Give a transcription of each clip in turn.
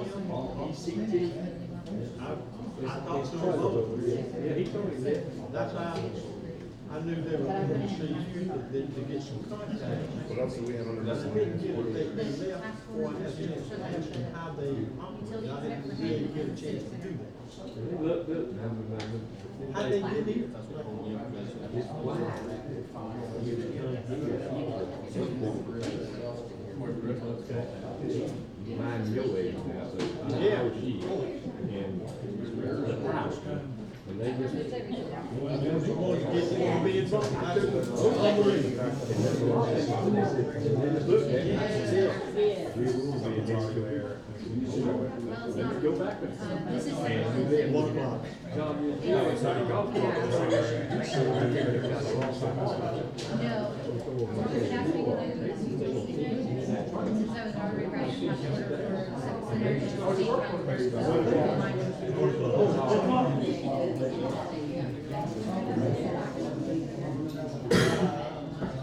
ECT. I talked to him both. Yeah, he told me that. That's how I knew they were going to see you to get some contacts. What else do we have under But this I one? didn't get it, they left before I had a chance to ask them how they operated. I didn't really get a chance to do that. Look. How they did it? Mind your age now, so I know Yeah. she, and the house, and they just. Well, they was going to get them being broken. I said, oh, unbelievable. Look at it. We will be in there. Let's go back there. 1 o'clock. John, you know, it's like a golf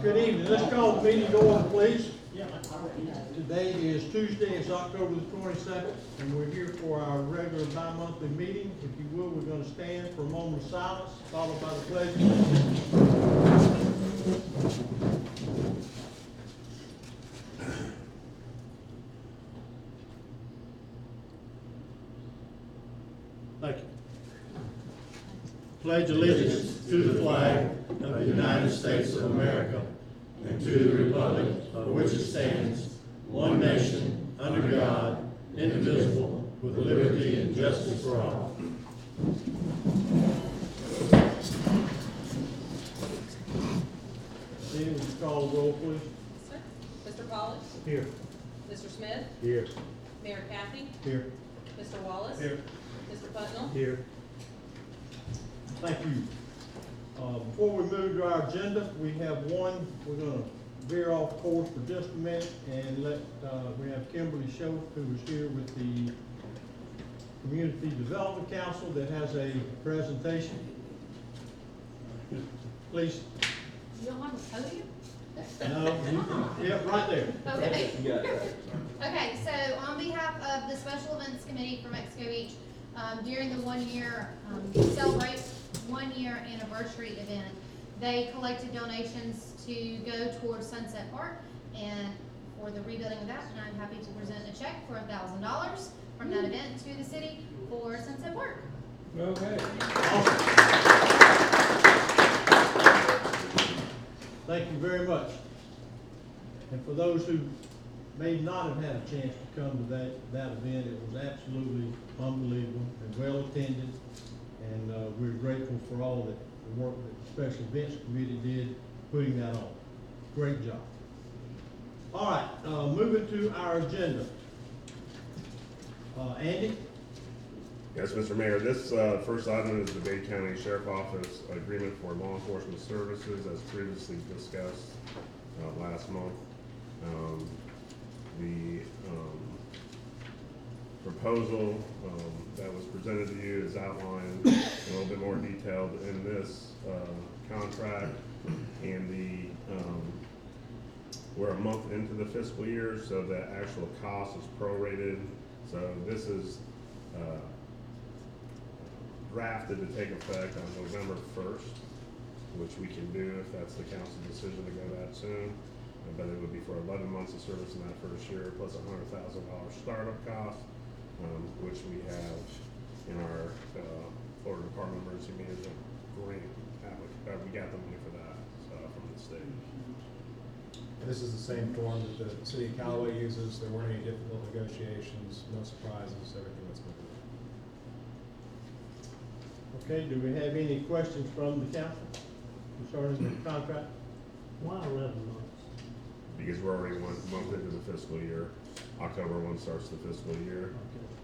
Good evening. Let's call the meeting to order, please. Today is Tuesday, it's October the 22nd, and we're here for our regular bi-monthly meeting. If you will, we're going to stand for a moment of silence, followed by the pledge of allegiance. Thank you. Pledge allegiance to the flag of the United States of America and to the republic for which it stands, one nation, under God, indivisible, with liberty and justice for all. Dean, would you call the roll, please? Sir. Mr. Pollard? Here. Mr. Smith? Here. Mayor Kathy? Here. Mr. Wallace? Here. Mr. Putnam? Here. Thank you. Before we move to our agenda, we have one, we're gonna veer off course for just a minute and we have Kimberly Schoaf, who is here with the Community Development Council that has a presentation. Please. You don't want a podium? No, yeah, right there. Okay. Okay, so on behalf of the Special Events Committee for Mexico Beach, during the 1 year, celebrate 1 year anniversary event, they collected donations to go towards Sunset Park and for the rebuilding of that, and I'm happy to present a check for $1,000 from that event to the city for Sunset Park. Okay. Thank you very much. And for those who may not have had a chance to come to that event, it was absolutely unbelievable and well attended. And we're grateful for all the work that the Special Events Committee did putting that on. Great job. All right, moving to our agenda. Andy? Yes, Mr. Mayor, this first item is the Dade County Sheriff Office agreement for law enforcement services as previously discussed last month. The proposal that was presented to you is outlined in a little bit more detailed in this contract, and we're a month into the fiscal year, so the actual cost is prorated. So this is drafted to take effect on November 1st, which we can do if that's the council's decision to go that soon. But it would be for 11 months of service in that first year, plus a $100,000 startup cost, which we have in our Florida Department of Emergency Management grant. We got the money for that from the state. This is the same form that the city of Callaway uses. There weren't any difficult negotiations, no surprises, everything that's been done. Okay, do we have any questions from the council concerning the contract? Why 11 months? Because we're already 1 month into the fiscal year. October 1 starts the fiscal year,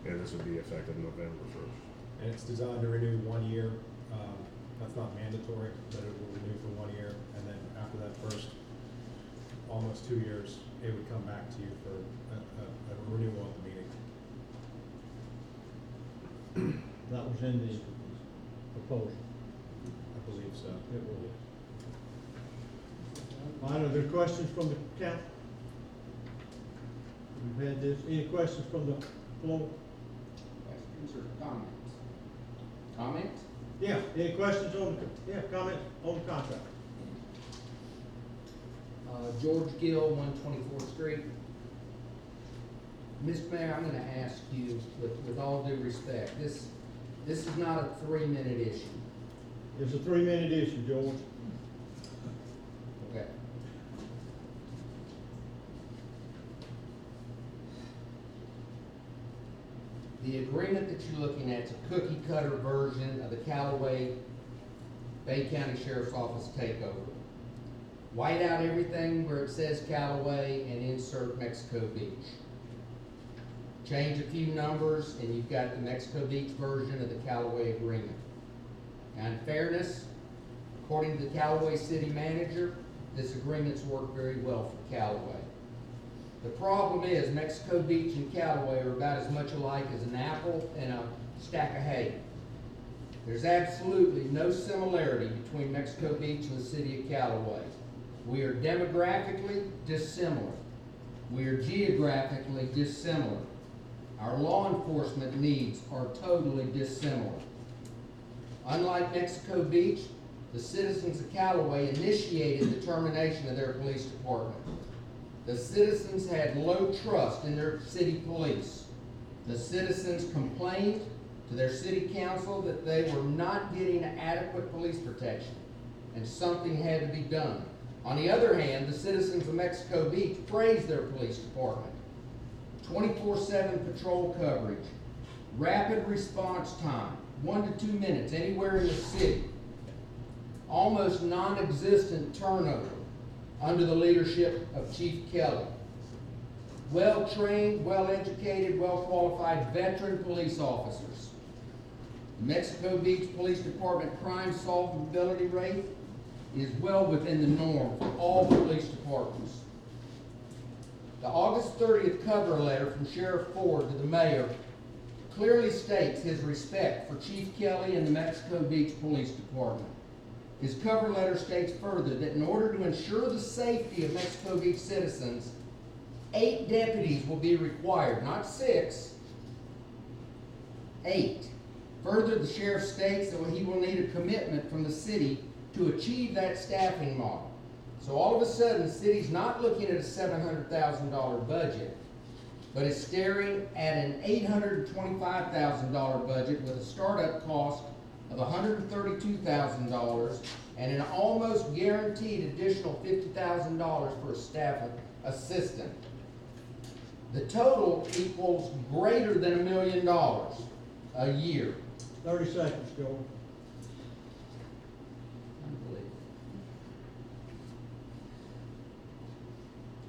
and this would be effective November 1st. And it's designed to renew 1 year. That's not mandatory, but it will renew for 1 year. And then after that first almost 2 years, it would come back to you for a renewal at the meeting. That was in the proposal. I believe so. It was. All right, are there questions from the council? We've had this. Any questions from the floor? questions or comments? Comments? Yeah, any questions on, comments on the contract? George Gill, 124th Street. Mr. Mayor, I'm gonna ask you, with all due respect, this is not a 3-minute issue, It's a 3-minute issue, George. okay? The agreement that you're looking at is a cookie cutter version of the Callaway Bay County Sheriff's Office takeover. White out everything where it says Callaway and insert Mexico Beach. Change a few numbers and you've got the Mexico Beach version of the Callaway agreement. Now in fairness, according to the Callaway city manager, this agreement's worked very well for Callaway. The problem is Mexico Beach and Callaway are about as much alike as an apple and a stack of hay. There's absolutely no similarity between Mexico Beach and the city of Callaway. We are demographically dissimilar. We are geographically dissimilar. Our law enforcement needs are totally dissimilar. Unlike Mexico Beach, the citizens of Callaway initiated the termination of their police department. The citizens had low trust in their city police. The citizens complained to their city council that they were not getting adequate police protection, and something had to be done. On the other hand, the citizens of Mexico Beach praised their police department. 24/7 patrol coverage, rapid response time, 1 to 2 minutes anywhere in the city, almost non-existent turnover under the leadership of Chief Kelly. Well-trained, well-educated, well-qualified veteran police officers. The Mexico Beach Police Department crime solvability rate is well within the norm for all police departments. The August 30th cover letter from Sheriff Ford to the mayor clearly states his respect for Chief Kelly and the Mexico Beach Police Department. His cover letter states further that in order to ensure the safety of Mexico Beach citizens, 8 deputies will be required, not 6, 8. Further, the sheriff states that he will need a commitment from the city to achieve that staffing model. So all of a sudden, the city's not looking at a $700,000 budget, but is staring at an $825,000 budget with a startup cost of $132,000 and an almost guaranteed additional $50,000 for a staff assistant. The total equals greater than $1 million a year. 30 seconds, George. Unbelievable.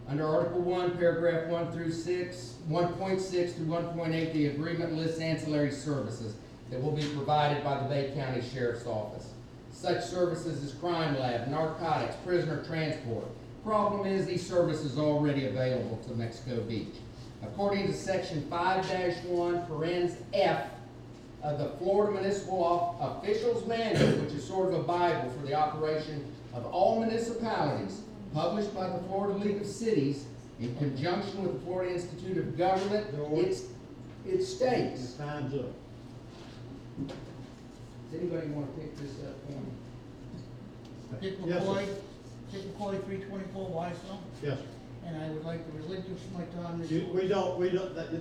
Under Article 1, paragraph 1 through 6, 1.6 through 1.8, the agreement lists ancillary services that will be provided by the Bay County Sheriff's Office. Such services as crime lab, narcotics, prisoner transport. Problem is, these services are already available to Mexico Beach. According to Section 5-1, parens F of the Florida Municipal Officials Manual, which is sort of a Bible for the operation of all municipalities, published by the Florida League of Cities in conjunction with the Florida Institute of Government, it states. Your time's up. Does anybody want to pick this up for me? Dick Yes, sir. McCoy, 324 Whitestone, Yes, sir. and I would like to relinquish my time. We don't,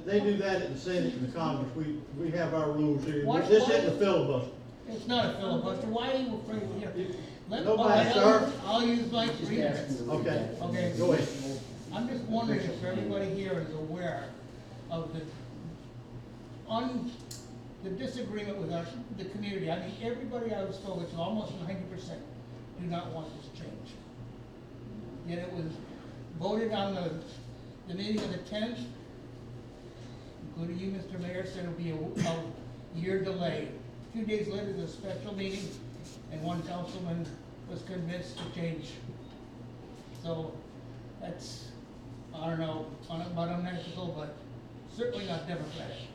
they do that at the Senate and the Congress. We have our rules here. Why- This why- isn't a filibuster. It's not a filibuster, why are you afraid of here? Nobody, sir. I'll use my 3 minutes. Okay. Okay. Go ahead. I'm just wondering if everybody here is aware of the disagreement with the community. I mean, everybody I was told, it's almost 90%, do not want this change. Yet it was voted on the meeting of the 10th, including you, Mr. Mayor, said it'll be a year delay. 2 days later, there's a special meeting, and one councilman was convinced to change. So that's, I don't know, about unethical, but certainly not democratic.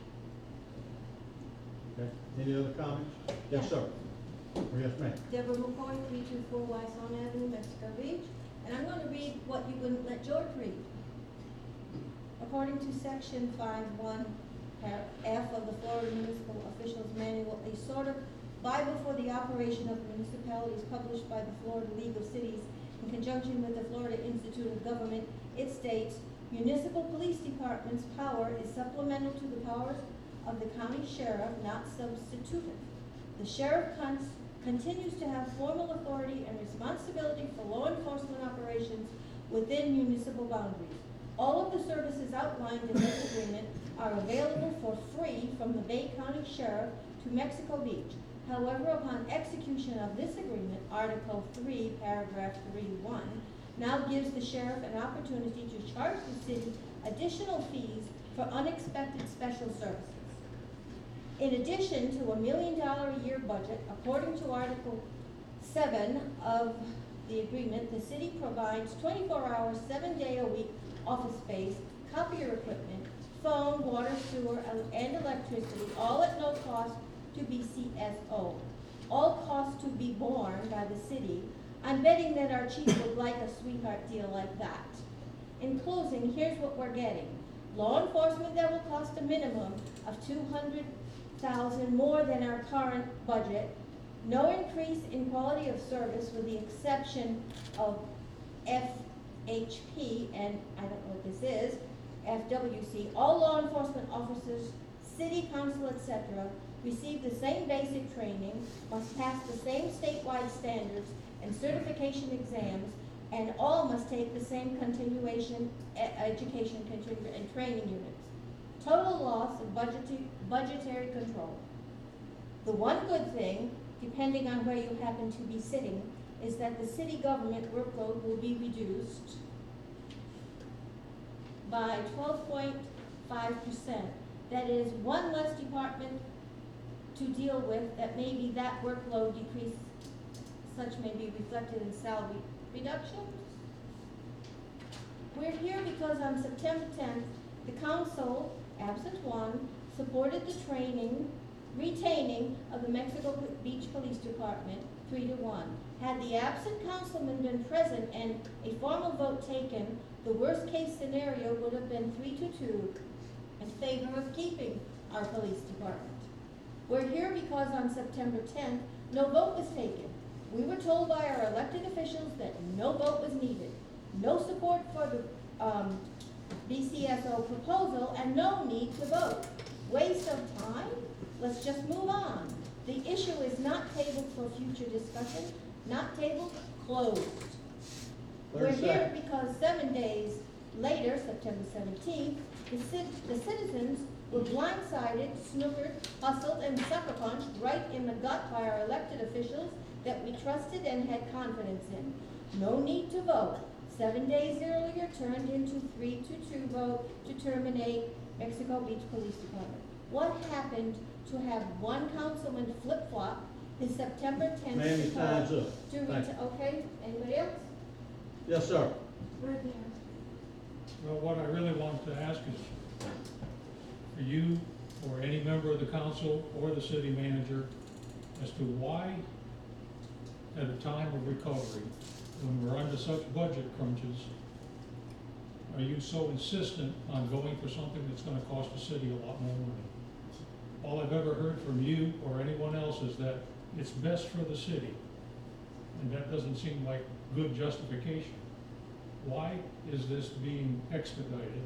Okay. Any other comments? Yes, sir. Or yes, ma'am. Deborah McCoy, 324 Whitestone Avenue, Mexico Beach. And I'm going to read what you wouldn't let George read. According to Section 5-1 F of the Florida Municipal Officials Manual, a sort of Bible for the operation of municipalities published by the Florida League of Cities in conjunction with the Florida Institute of Government, it states, municipal police department's power is supplemental to the powers of the county sheriff, not substitutive. The sheriff continues to have formal authority and responsibility for law enforcement operations within municipal boundaries. All of the services outlined in this agreement are available for free from the Bay County Sheriff to Mexico Beach. However, upon execution of this agreement, Article 3, Paragraph 3.1, now gives the sheriff an opportunity to charge the city additional fees for unexpected special services. In addition to $1 million a year budget, according to Article 7 of the agreement, the city provides 24-hour, 7-day-a-week office space, copier equipment, phone, water, sewer, and electricity, all at no cost to BCSO. All costs to be borne by the city. I'm betting that our chief would like a sweetheart deal like that. In closing, here's what we're getting. Law enforcement that will cost a minimum of $200,000 more than our current budget. No increase in quality of service with the exception of FHP, and I don't know what this is, FWC. All law enforcement officers, city council, etc., receive the same basic training, must pass the same statewide standards and certification exams, and all must take the same continuation education and training units. Total loss of budgetary control. The one good thing, depending on where you happen to be sitting, is that the city government workload will be reduced by 12.5%. That is one less department to deal with, that maybe that workload decrease, such may be reflected in salary reductions. We're here because on September 10th, the council, absent one, supported the retaining of the Mexico Beach Police Department 3-1. Had the absent councilman been present and a formal vote taken, the worst case scenario would have been 3-2 in favor of keeping our police department. We're here because on September 10th, no vote was taken. We were told by our elected officials that no vote was needed, no support for the BCSO proposal, and no need to vote. Waste of time? Let's just move on. The issue is not tabled for future discussion, not tabled, closed. We're here because 7 days later, September 17th, the citizens were blindsided, snookered, hustled, and sucker punched right in the gut by our elected officials that we trusted and had confidence in. No need to vote. 7 days earlier turned into 3-2 vote to terminate Mexico Beach Police Department. What happened to have one councilman flip-flop his September 10th Ma'am, your time's up. Thank you. Okay, anybody else? Yes, sir. Right there. Well, what I really wanted to ask is, for you or any member of the council or the city manager, as to why, at a time of recovery, when we're under such budget crunches, are you so insistent on going for something that's gonna cost the city a lot more money? All I've ever heard from you or anyone else is that it's best for the city, and that doesn't seem like good justification. Why is this being expedited,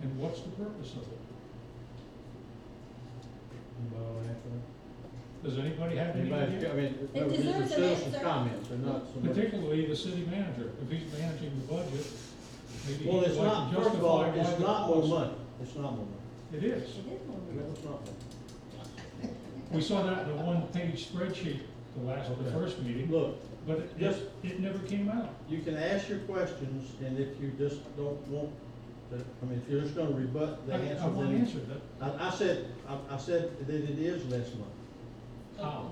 and what's the purpose of it? Anybody want to answer that? Does anybody have any Anybody, idea? I mean, It these are deserves an citizens' answer. comments, they're not so much. Particularly the city manager, if he's managing the budget, maybe Well, he'd it's like not, to first of all, justify why it's the not more cost. money. It's not more money. It is. It is more. No, it's not more. We saw that in a one-page spreadsheet the first meeting, Look, but it never came out. you can ask your questions, and if you just don't want, I mean, if you're just gonna rebut the answer, I want to then. answer that. I said that it is less money. How?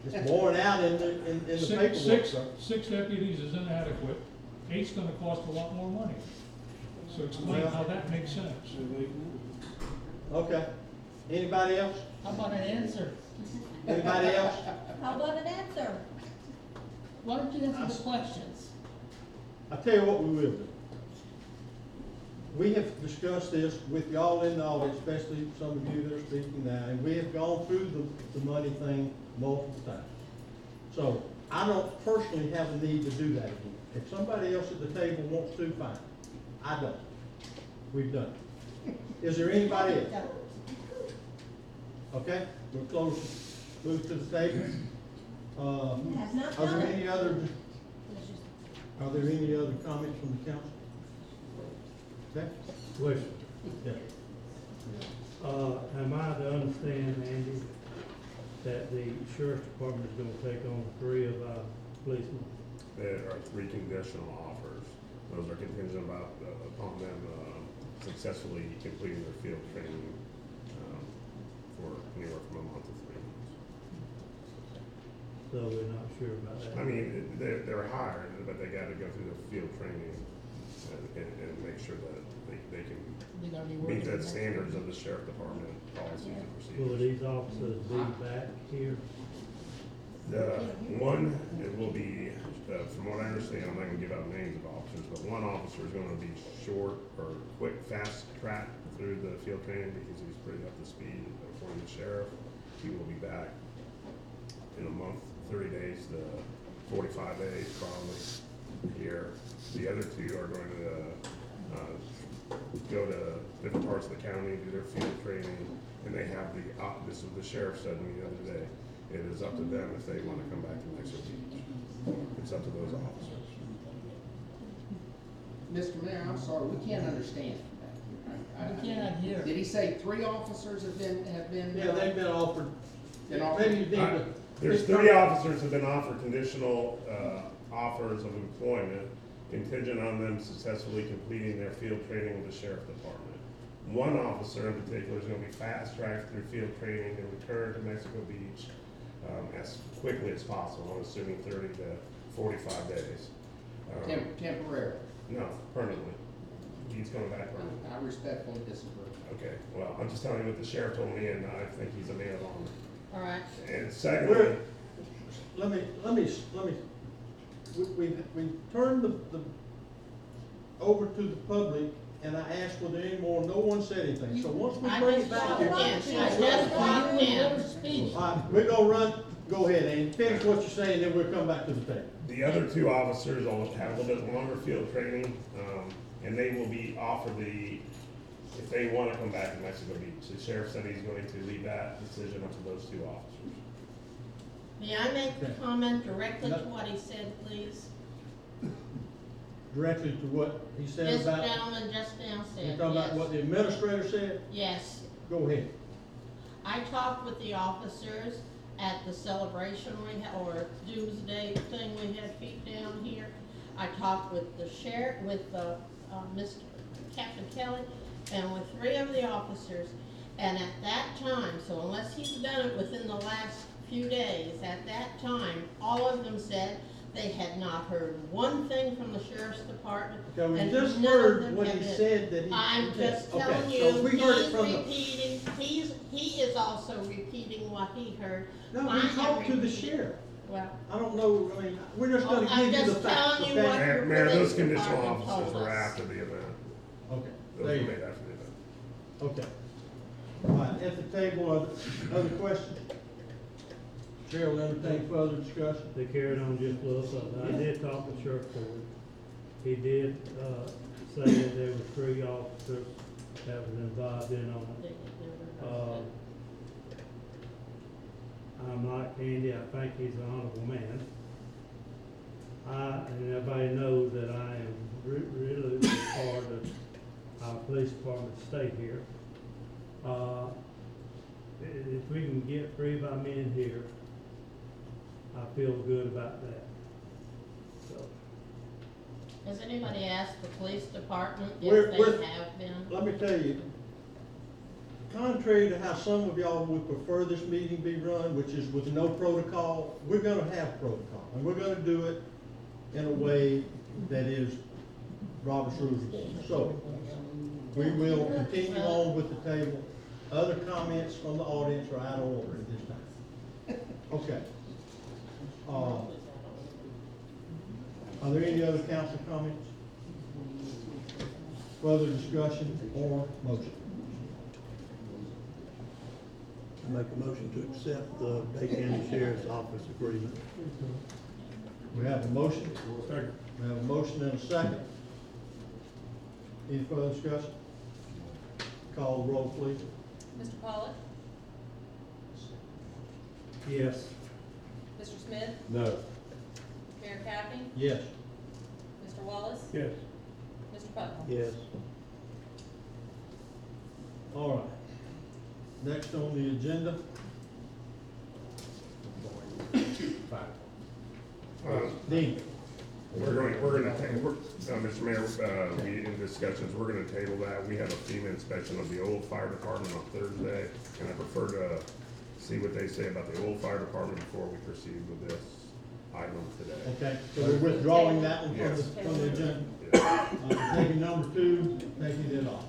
It's borne out in the paperwork, sir. Six deputies is inadequate, 8's gonna cost a lot more money. So explain how that makes sense. Okay. Anybody else? How about an answer? Anybody else? How about an answer? Why don't you answer the questions? I tell you what we will do. we have discussed this with y'all in the audience, especially some of you that are speaking now, and we have gone through the money thing multiple times. So I don't personally have a need to do that again. If somebody else at the table wants to, fine. I don't. We've done it. Is there anybody else? Okay, we'll move to the table. Has not Are there done any it. other, are there any other comments from the council? Okay? Question. Yeah. Am I to understand, Andy, that the sheriff's department is gonna take on 3 of our policemen? There are 3 conditional offers. Those are contingent upon them successfully completing their field training for anywhere from a month to 3 months. So we're not sure about that. I mean, they're hired, but they gotta go through the field training and make sure that they can They gotta be meet working. the standards of the sheriff department policies and Will procedures. these officers be back here? One, it will be, from what I understand, I'm not gonna give out names of officers, but one officer is gonna be short or quick, fast track through the field training because he's pretty up to speed according to the sheriff. He will be back in a month, 30 days to 45 days probably here. The other 2 are going to go to different parts of the county, do their field training, and they have this is what the sheriff said to me the other day. It is up to them if they want to come back to Mexico Beach. It's up to those officers. Mr. Mayor, I'm sorry, we can't understand. We cannot hear. Did he say 3 officers have been? Yeah, they've been offered. Been offered? Maybe you need to. There's 3 officers have been offered conditional offers of employment contingent on them successfully completing their field training with the sheriff department. One officer in particular is going to be fast-tracked through field training and return to Mexico Beach as quickly as possible. I'm assuming 30 to 45 days. Temporary. No, permanently. He's coming back permanently. I respectfully disagree. Okay, well, I'm just telling you what the sheriff told me, and I think he's a man of honor. All right. And secondly, Let me, we turned the, over to the public, and I asked were there any more, no one said anything, so once we bring it back here. All right, we're gonna run, go ahead, Andy, finish what you're saying, then we'll come back to the table. the other 2 officers will have a little bit longer field training, and they will be offered if they want to come back to Mexico Beach. The sheriff said he's going to leave that decision up to those 2 officers. May I make the comment directly to what he said, please? Directly to what he said This about, gentleman just now said, you're talking about yes. what the administrator said? Yes. Go ahead. I talked with the officers at the celebration or doomsday thing we had feet down here. I talked with the sheriff, with Mr. Captain Kelly, and with 3 of the officers. And at that time, so unless he's done it within the last few days, at that time, all of them said they had not heard one thing from the sheriff's department. Okay, we and just none of heard them when have he been. said that he. I'm just Okay, telling so you, we heard it he's from the. repeating, he is also repeating what he heard. No, I we have talked to the repeated. sheriff. Well, I don't know, I mean, we're just gonna I'm give you the just facts, telling you okay? what- Mayor, your those police conditional department officers told were us. after the event. Okay, Those there were you made go. after the event. Okay. All right, at the table, other questions? Chair will entertain further discussion. They carried on just a little something. I did talk to Sheriff Ford. He did, say that there were 3 officers that was involved in on they it. had never heard I'm like Andy, I think he's an honorable man. And everybody knows that I am really part of our police department stay here. If we can get 3 of our men here, I feel good about that. So, Has anybody asked the police department We're- if they have been? Let me tell you, contrary to how some of y'all would prefer this meeting be run, which is with no protocol, we're gonna have protocol, and we're gonna do it in a way that is Robert's Rules of Order. So, we will continue on with the table. Other comments from the audience are out of order at this time. Okay. Are there any other council comments? Further discussion or motion? I make a motion to accept the Dade County Sheriff's Office agreement. We have a motion. Second. We have a motion and a second. Any further discussion? Call the roll, please. Mr. Pollock? Yes. Mr. Smith? No. Mayor Kathy? Yes. Mr. Wallace? Yes. Mr. Putnam? Yes. All right. Next on the agenda, Dean. We're gonna table, Mr. Mayor, we, in discussions, we're gonna table that. We have a FEMA inspection of the old fire department on Thursday, and I prefer to see what they say about the old fire department before we proceed with this item today. Okay, so we're withdrawing that one Yes. from the agenda. Yeah. Taking number 2, taking it off.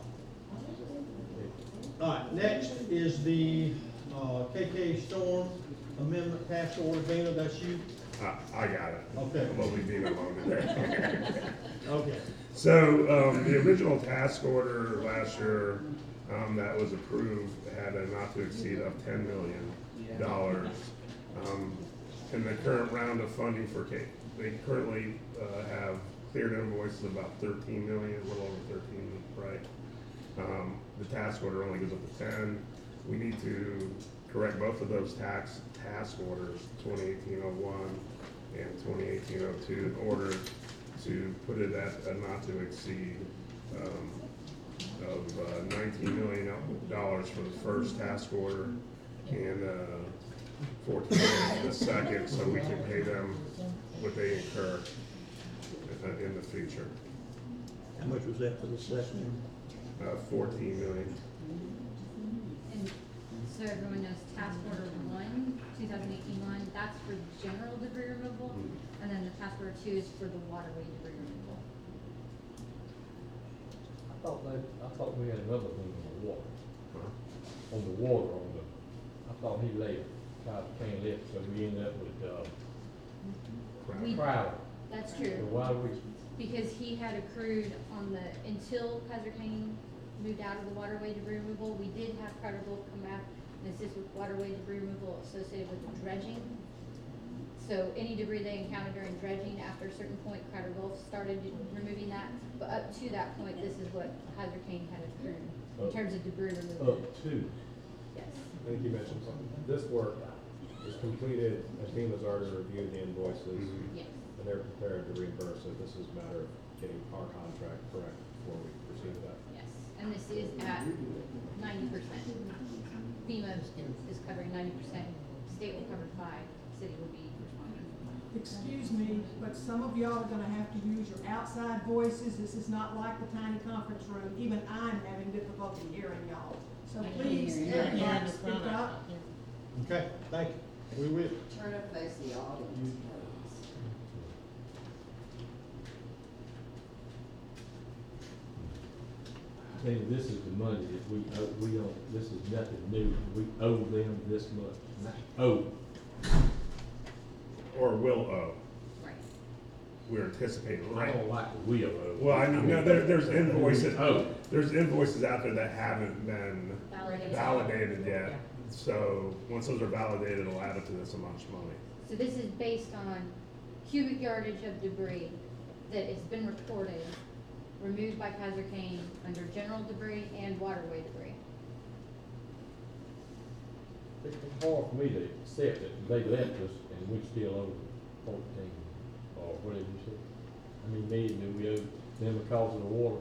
All right, next is the KK Storm Amendment Task Order. Dana, that's you? I got it. Okay. We'll leave Dean alone today. Okay. So, the original task order last year, that was approved had a not to exceed of $10 million. In the current round of funding for K, they currently, have cleared invoices of about 13 million, a little over 13, right? The task order only goes up to 10. We need to correct both of those task orders, 2018-01 and 2018-02, in order to put it at a not to exceed of $19 million for the first task order and 14 million for the second, so we can pay them what they incur in the future. How much was that for the second? 14 million. And so everyone knows task order 1, 2018-1, that's for general debris removal, and then the task order 2 is for the waterway debris removal. I thought we had another thing on the water. On the water, I thought he laid, tried to can lift, so we ended up with, We- Crowder. That's So true, why do we, because he had accrued on the, until Kaiser Kane moved out of the waterway debris removal, we did have Carter Gulf come back and assist with waterway debris removal associated with the dredging. So any debris they encountered during dredging, after a certain point, Carter Gulf started removing that, but up to that point, this is what Kaiser Kane had accrued in terms of debris removal. up to? Yes. I think you mentioned something. This work is completed, and FEMA's already reviewed the invoices, Yes. and they're prepared to reimburse it. This is a matter of getting our contract correct before we proceed with that. Yes, and this is at 90%. FEMA is covering 90%, state will cover 5, city will be responding. Excuse me, but some of y'all are gonna have to use your outside voices. This is not like the tiny conference room. Even I'm having difficulty hearing y'all. So please, everybody speak up. Okay, thank you. We will. Turn up face the audience. Maybe this is the money that we don't, this is nothing new, we owe them this much, owe. Or will owe. Right. We're anticipating, I right? don't like the will owe. Well, I mean, no, there's invoices, Oh. there's invoices out there that haven't been Validated. validated yet. So, once those are validated, it'll add up to this much money. So this is based on cubic yardage of debris that has been recorded, removed by Kaiser Kane under general debris and waterway debris. It's hard for me to accept that they left us and we still owe 14, or whatever you said. I mean, we owe them because of the water,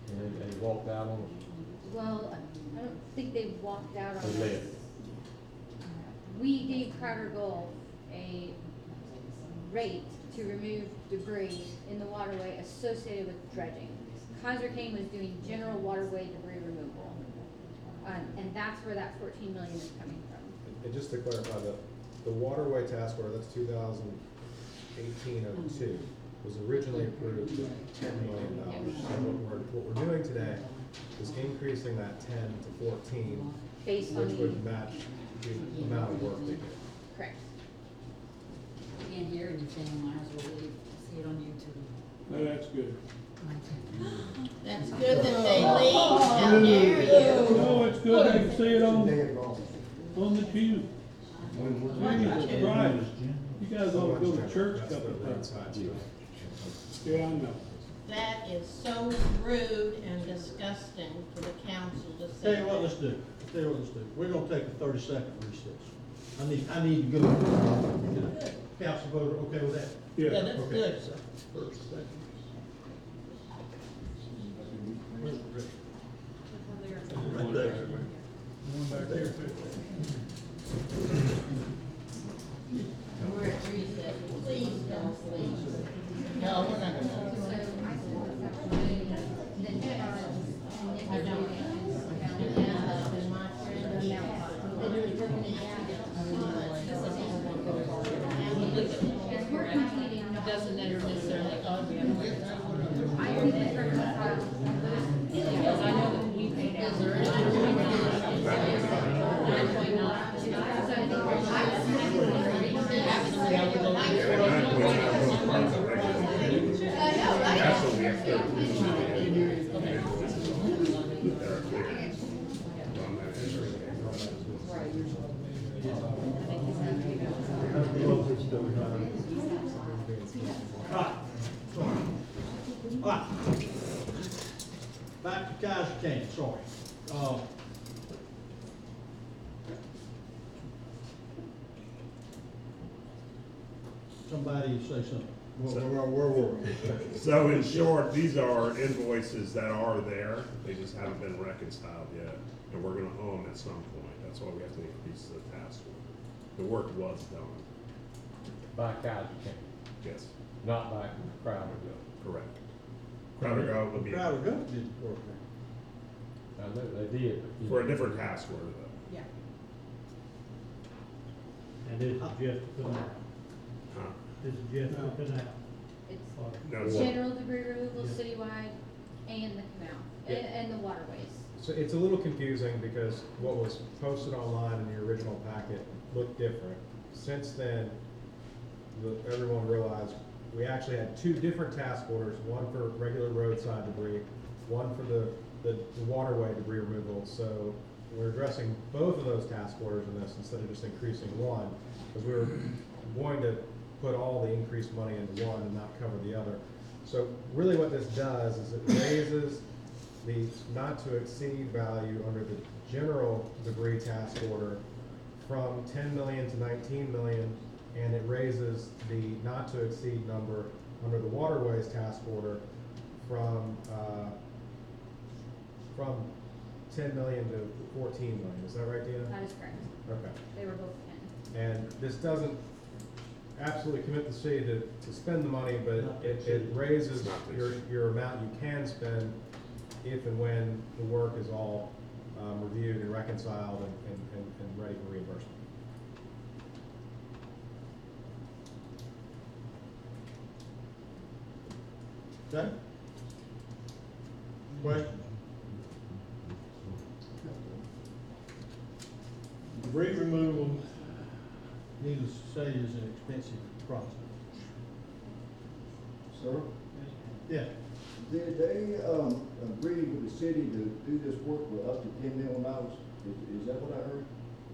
and they walked out on us. Well, I don't think they walked out on They us. left. We gave Carter Gulf a rate to remove debris in the waterway associated with dredging. Kaiser Kane was doing general waterway debris removal. And that's where that 14 million is coming from. And just to clarify, the waterway task order, that's 2018-02, was originally approved at $10 million. And what we're doing today is increasing that 10 to 14, Based on which the, would match the amount of work they did. correct. You can't hear anything, might as well see it on YouTube. No, that's good. That's good that they leave. How dare you? Oh, it's good, I can see it on the pew. Jesus Christ, you guys ought to go to church a couple of times. Yeah, I know. That is so rude and disgusting for the council to say Tell you what, let's that. do. Tell you what, let's do. We're gonna take a 30-second recess. I need to go. Council voter, okay with that? Yeah. Yeah, that's Okay. good. First, second. Right there. One back there. We're at recess. Please don't leave. No, we're not gonna. I don't. And my friend, doesn't necessarily because I know that we paid out. Is there That's what we have to. All right. Back to Kaiser County, sorry. Somebody say something. Where were we? So in short, these are invoices that are there, they just haven't been reconciled yet, and we're gonna owe them at some point, that's why we have to increase the task order. The work was done, By Kaiser County, yes, not by Crowderville. correct. Crowder Grove would be Crowder Gulf didn't work I know they did. but, you for a know, different task order though. And this is just for now. Huh? This is just for now. It's No, it's- general debris removal citywide and the canal, Yeah. and the waterways. So it's a little confusing because what was posted online in the original packet looked different. Since then, everyone realized we actually had two different task orders, one for regular roadside debris, one for the waterway debris removal. So we're addressing both of those task orders in this instead of just increasing one, because we were going to put all the increased money into one and not cover the other. So really what this does is it raises the not to exceed value under the general debris task order from 10 million to 19 million, and it raises the not to exceed number under the waterways task order from 10 million to 14 million. Is that right, Dina? That is correct. Okay. They were both 10. And this doesn't absolutely commit the city to spend the money, but it raises your amount you can spend if and when the work is all reviewed and reconciled and ready for reimbursement. Okay? Question? Debris removal, needless to say, is an expensive process. Sir, Yeah. did they, agree with the city to do this work for up to $10 million? Is that what I heard?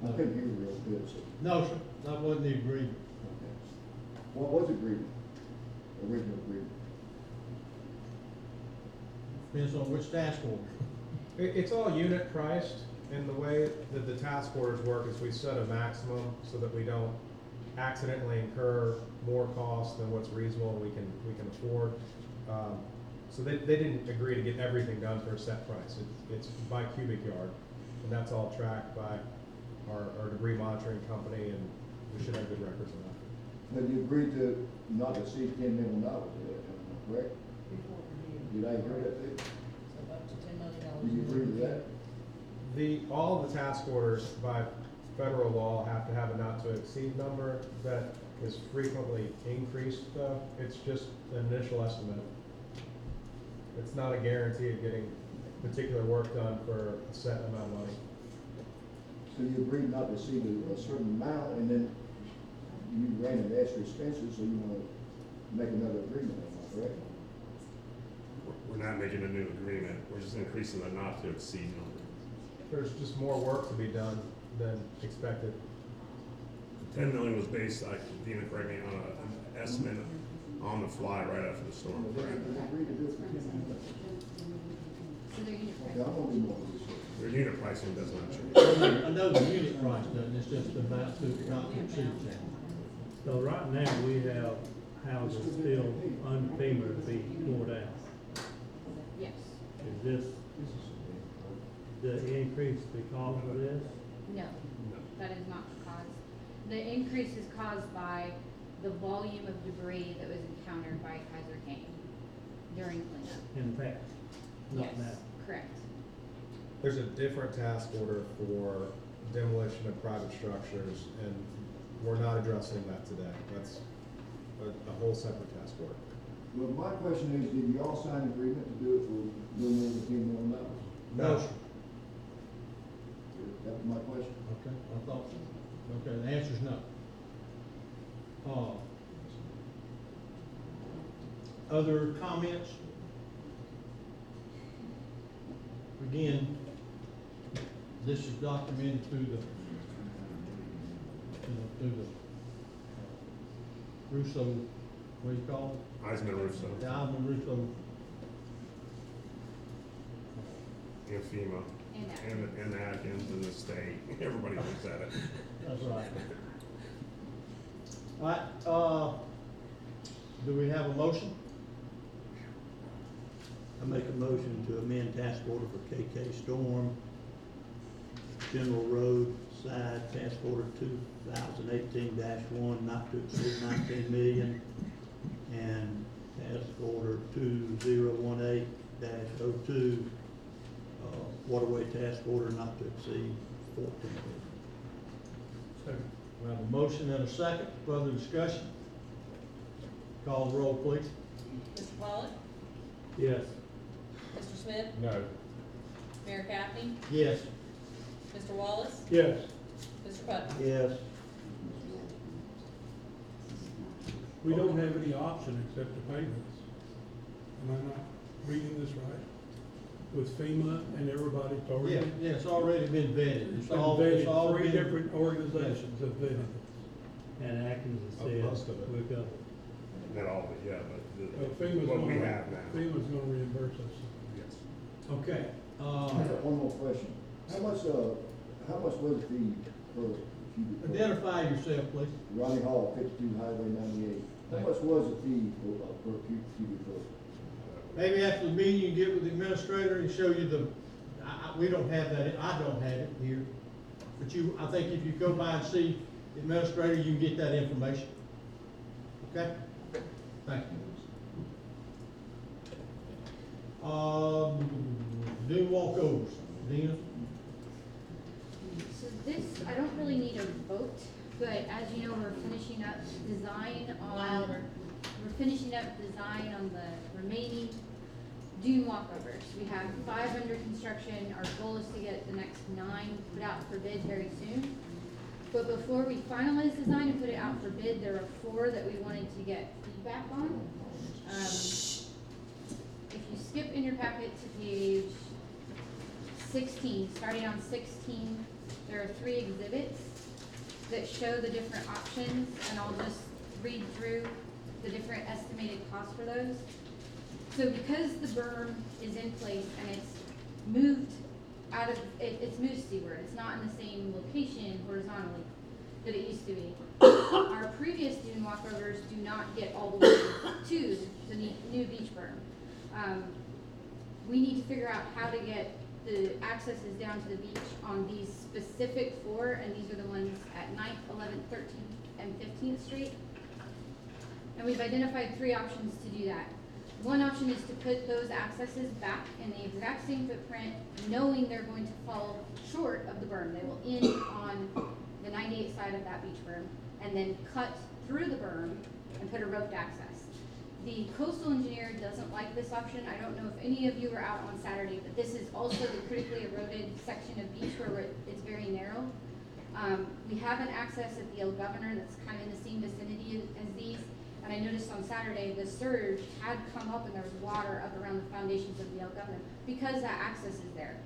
I couldn't hear real good, so. No, sir, that wasn't the agreement. Okay. What was agreement? Original agreement? Depends on which task order. It's all unit priced, and the way that the task orders work is we set a maximum so that we don't accidentally incur more costs than what's reasonable and we can afford. So they didn't agree to get everything done for a set price. It's by cubic yard, and that's all tracked by our debris monitoring company, and we should have good records of that. But you agreed to not exceed $10 million, correct? Did I hear that too? Did you agree to that? All the task orders by federal law have to have a not to exceed number that is frequently increased though. It's just an initial estimate. It's not a guarantee of getting particular work done for a set amount of money. So you agreed not to exceed a certain amount, and then you ran into extra expenses, so you want to make another agreement, am I correct? We're not making a new agreement, we're just increasing the not to exceed number. There's just more work to be done than expected. 10 million was based, Dina, correct me, on an estimate on the fly right after the storm, correct? So they're unit Yeah, I'm gonna be more research. Their unit pricing does not change. I know the unit price doesn't, it's just the amount to, not to exceed change. So right now, we have houses still under FEMA to be tore down. Yes. Is this the increase because of this? No, that is not caused. The increase is caused by the volume of debris that was encountered by Kaiser Kane during cleanup. In the past, not Yes, now. correct. There's a different task order for demolition of private structures, and we're not addressing that today. That's a whole separate task order. Well, my question is, did you all sign an agreement to do it for no more than $10 million? No, sir. That was my question. Okay, I thought so. Okay, the answer's no. Other comments? Again, this is documented through the Russo, what do you call it? Eisman Russo, The Alvin Russo. and FEMA, and Atkins, and the state, everybody looks at it. That's right. All right, do we have a motion? I make a motion to amend task order for KK Storm, General Road Side, task order 2018-1, not to exceed 19 million, and task order 2018-02, waterway task order not to exceed 14 million. Second. We have a motion and a second, further discussion? Call the roll, please. Mr. Pollock? Yes. Mr. Smith? No. Mayor Kathy? Yes. Mr. Wallace? Yes. Mr. Putnam? Yes. We don't have any option except to pay this. Am I not reading this right? With FEMA and everybody already? Yeah, it's already been vetted. It's been vetted, three been- different organizations have vetted it. And Atkins has Most said, of it. we're covered. Not all of it, yeah, but FEMA's what we gonna, have now. FEMA's gonna reimburse us. Yes. Okay, I got one more question. How much was the fee per cubic foot? identify yourself, please. Ronnie Hall, 52 Highway 98. How much was the fee per cubic foot? Maybe after the meeting, you get with the administrator and show you we don't have that, I don't have it here. But I think if you go by and see the administrator, you can get that information. Okay? Thank you. Dune walkovers, Dina? So this, I don't really need a vote, but as you know, we're finishing up design on the remaining dune walkovers. We have 5 under construction. Our goal is to get the next 9 put out for bid very soon. But before we finalize design and put it out for bid, there are 4 that we wanted to get feedback on. If you skip in your packet to page 16, starting on 16, there are 3 exhibits that show the different options, and I'll just read through the different estimated costs for those. So because the berm is in place and it's moved out of, it's moved seaward, it's not in the same location horizontally that it used to be. Our previous dune walkovers do not get all the way to the new beach berm. We need to figure out how to get the accesses down to the beach on these specific 4, and these are the ones at 9th, 11th, 13th, and 15th Street. And we've identified 3 options to do that. One option is to put those accesses back in the exact same footprint, knowing they're going to fall short of the berm. They will end on the 98 side of that beach berm, and then cut through the berm and put a roped access. The coastal engineer doesn't like this option. I don't know if any of you were out on Saturday, but this is also the critically eroded section of beach where it's very narrow. We have an access at the El Governor that's kind of in the same vicinity as these, And I noticed on Saturday, the surge had come up and there was water up around the foundations of the El Governor because that access is there.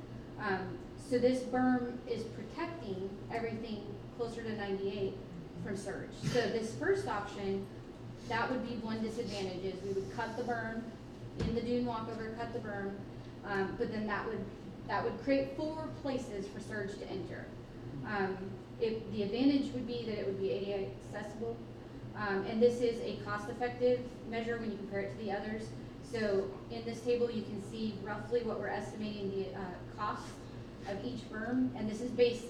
So this berm is protecting everything closer to 98 from surge. So this first option, that would be one disadvantage is we would cut the berm in the dune walkover, cut the berm, but then that would create 4 places for surge to enter. The advantage would be that it would be ADA accessible, and this is a cost-effective measure when you compare it to the others. So in this table, you can see roughly what we're estimating the cost of each berm, and this is based,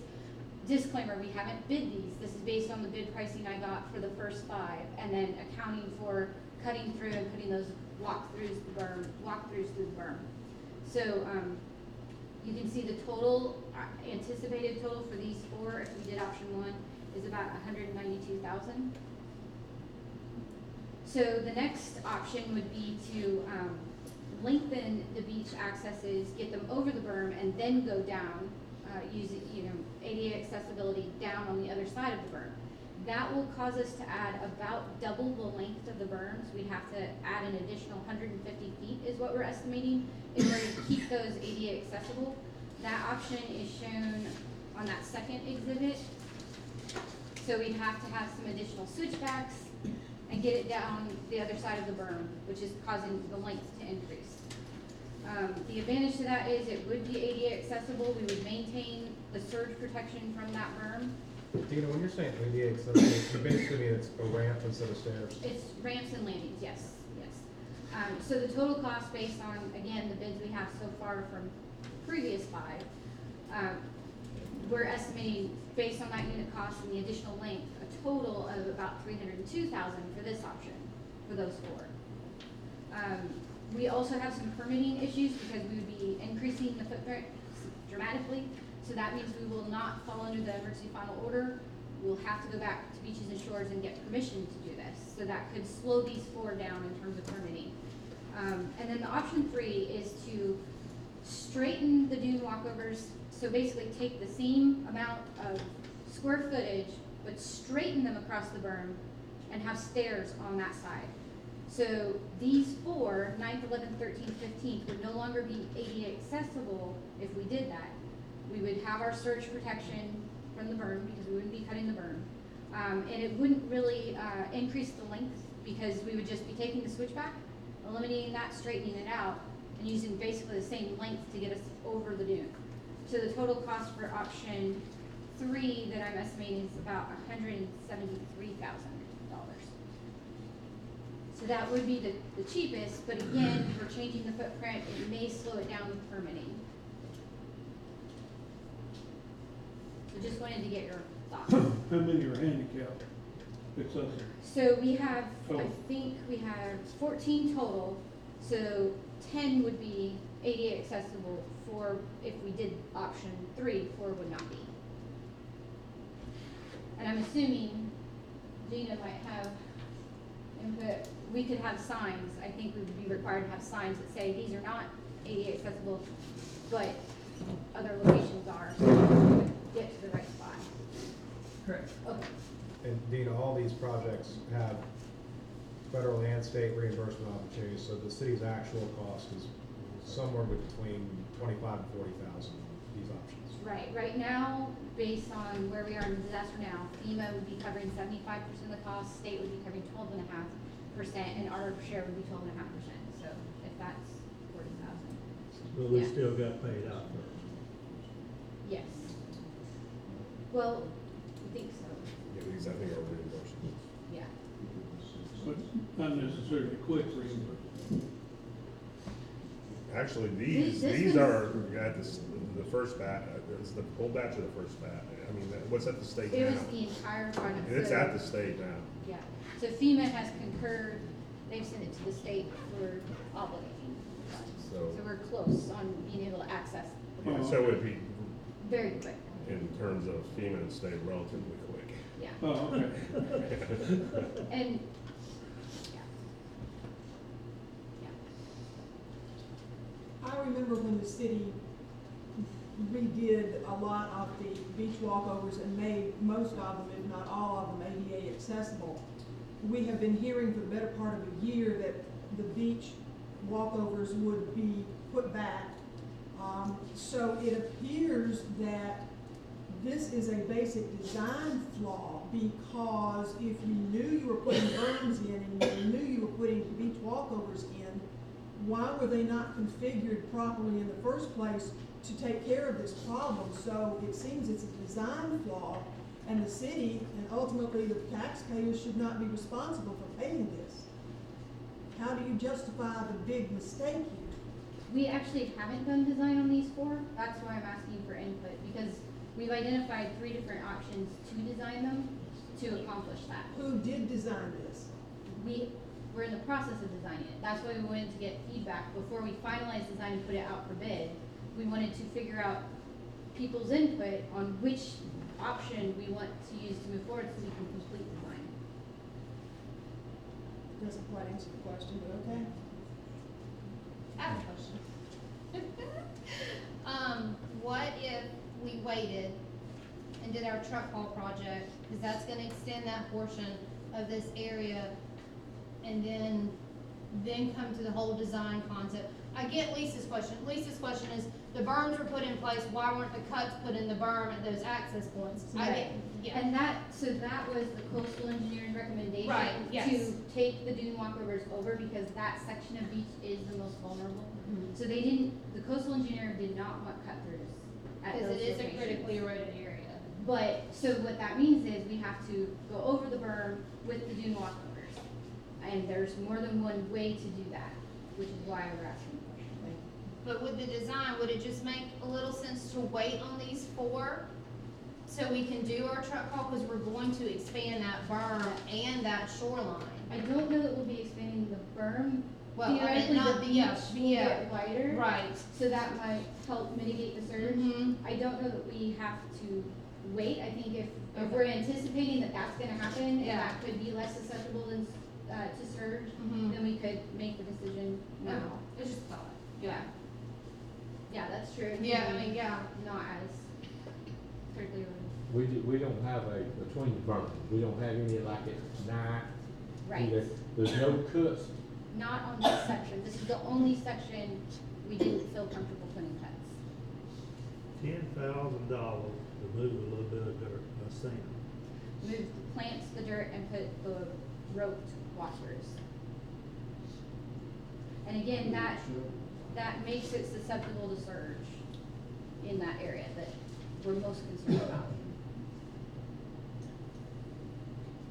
disclaimer, we haven't bid these. This is based on the bid pricing I got for the first 5, and then accounting for cutting through and putting those walkthroughs through the berm. So you can see the total, anticipated total for these 4, if we did option 1, is about $192,000. So the next option would be to lengthen the beach accesses, get them over the berm, and then go down, using ADA accessibility down on the other side of the berm. That will cause us to add about double the length of the berms. We'd have to add an additional 150 feet is what we're estimating in order to keep those ADA accessible. That option is shown on that second exhibit. So we'd have to have some additional switchbacks and get it down the other side of the berm, which is causing the length to increase. The advantage to that is it would be ADA accessible. We would maintain the surge protection from that berm. Dina, when you're saying ADA accessible, you basically mean it's a ramp instead of stairs? It's ramps and landings, yes, yes. So the total cost based on, again, the bids we have so far from previous 5, we're estimating based on that unit cost and the additional length, a total of about $302,000 for this option, for those 4. We also have some permitting issues because we would be increasing the footprint dramatically. So that means we will not fall under the emergency final order. We'll have to go back to Beaches and Shores and get permission to do this. So that could slow these 4 down in terms of permitting. And then the option 3 is to straighten the dune walkovers. So basically take the same amount of square footage, but straighten them across the berm and have stairs on that side. So these 4, 9th, 11th, 13th, 15th, would no longer be ADA accessible if we did that. We would have our surge protection from the berm because we wouldn't be cutting the berm. And it wouldn't really increase the length because we would just be taking the switchback, eliminating that, straightening it out, and using basically the same length to get us over the dune. So the total cost for option 3 that I'm estimating is about $173,000. So that would be the cheapest, but again, we're changing the footprint. It may slow it down with permitting. So just wanted to get your thoughts. How many are handicapped accessible? So we have, I Total. think we have 14 total. So 10 would be ADA accessible. 4, if we did option 3, 4 would not be. And I'm assuming Gina might have input. We could have signs. I think we would be required to have signs that say these are not ADA accessible, but other locations are. So we would get to the right spot. Correct. Okay. And Dina, all these projects have federal and state reimbursement opportunities, so the city's actual cost is somewhere between 25 and 40,000 these options. Right. Right now, based on where we are in the disaster now, FEMA would be covering 75% of the cost, state would be covering 12.5%, and our share would be 12.5%. So if that's 40,000. But we Yeah. still got paid out first. Yes. Well, I think so. Yeah, because I think our reimbursement. Yeah. But not necessarily quick reimbursement. Actually, This these one's- are at the first bat, it's the whole batch of the first bat. I mean, what's at the state It now? was the entire project. And it's So- at the state now. Yeah. So FEMA has concurred, they've sent it to the state for obligating funds. So- So we're close on being able to access Yeah, so it would be, very quick. in terms of FEMA and state, relatively quick. Yeah. Oh, okay. And, yeah. Yeah. I remember when the city redid a lot of the beach walkovers and made most of them, if not all of them, ADA accessible. we have been hearing for the better part of a year that the beach walkovers would be put back. So it appears that this is a basic design flaw, because if you knew you were putting berms in and you knew you were putting beach walkovers in, why were they not configured properly in the first place to take care of this problem? So it seems it's a design flaw, and the city and ultimately the taxpayers should not be responsible for paying this. How do you justify the big mistake here? We actually haven't done design on these four. That's why I'm asking for input, because we've identified 3 different options to design them to accomplish that. Who did design this? We're in the process of designing it. That's why we wanted to get feedback before we finalize design and put it out for bid. We wanted to figure out people's input on which option we want to use to move forward so we can complete design. Doesn't quite answer the question, but okay. I have a question. What if we waited and did our truck haul project, because that's gonna extend that portion of this area, and then come to the whole design concept? I get Lisa's question. Lisa's question is, the berms were put in place, why weren't the cuts put in the berm at those access points? I get, yeah. And so that was the coastal engineering recommendation. Right, yes. To take the dune walkovers over, because that section of beach is the most vulnerable. Mhm. So the coastal engineer did not want cut-throughs at Because those it is a locations. critically eroded area. But, so what that means is we have to go over the berm with the dune walkovers. And there's more than one way to do that, which is why we're asking the question. But with the design, would it just make a little sense to wait on these 4? So we can do our truck haul, because we're going to expand that berm and that shoreline. I don't know that we'll be expanding the berm. Well, I mean, Theoretically, not the the, beach yeah, will yeah. get wider. Right. So that might help mitigate the surge. Mhm. I don't know that we have to wait. I think if Okay. we're anticipating that that's gonna happen, and Yeah. that could be less susceptible to surge, Mhm. then we could make the decision now. Okay. It's just a thought. Yeah. Yeah, that's true. It could Yeah, I be mean, yeah. Not as critically eroded. We don't have between the berms, we don't have any like at night. Right. There's no cuts. Not on this section. This is the only section we didn't feel comfortable putting cuts. $10,000 to move a little bit of dirt, sand. Move the plants, the dirt, and put the roped washers. And again, that makes it susceptible to surge in that area that we're most concerned about.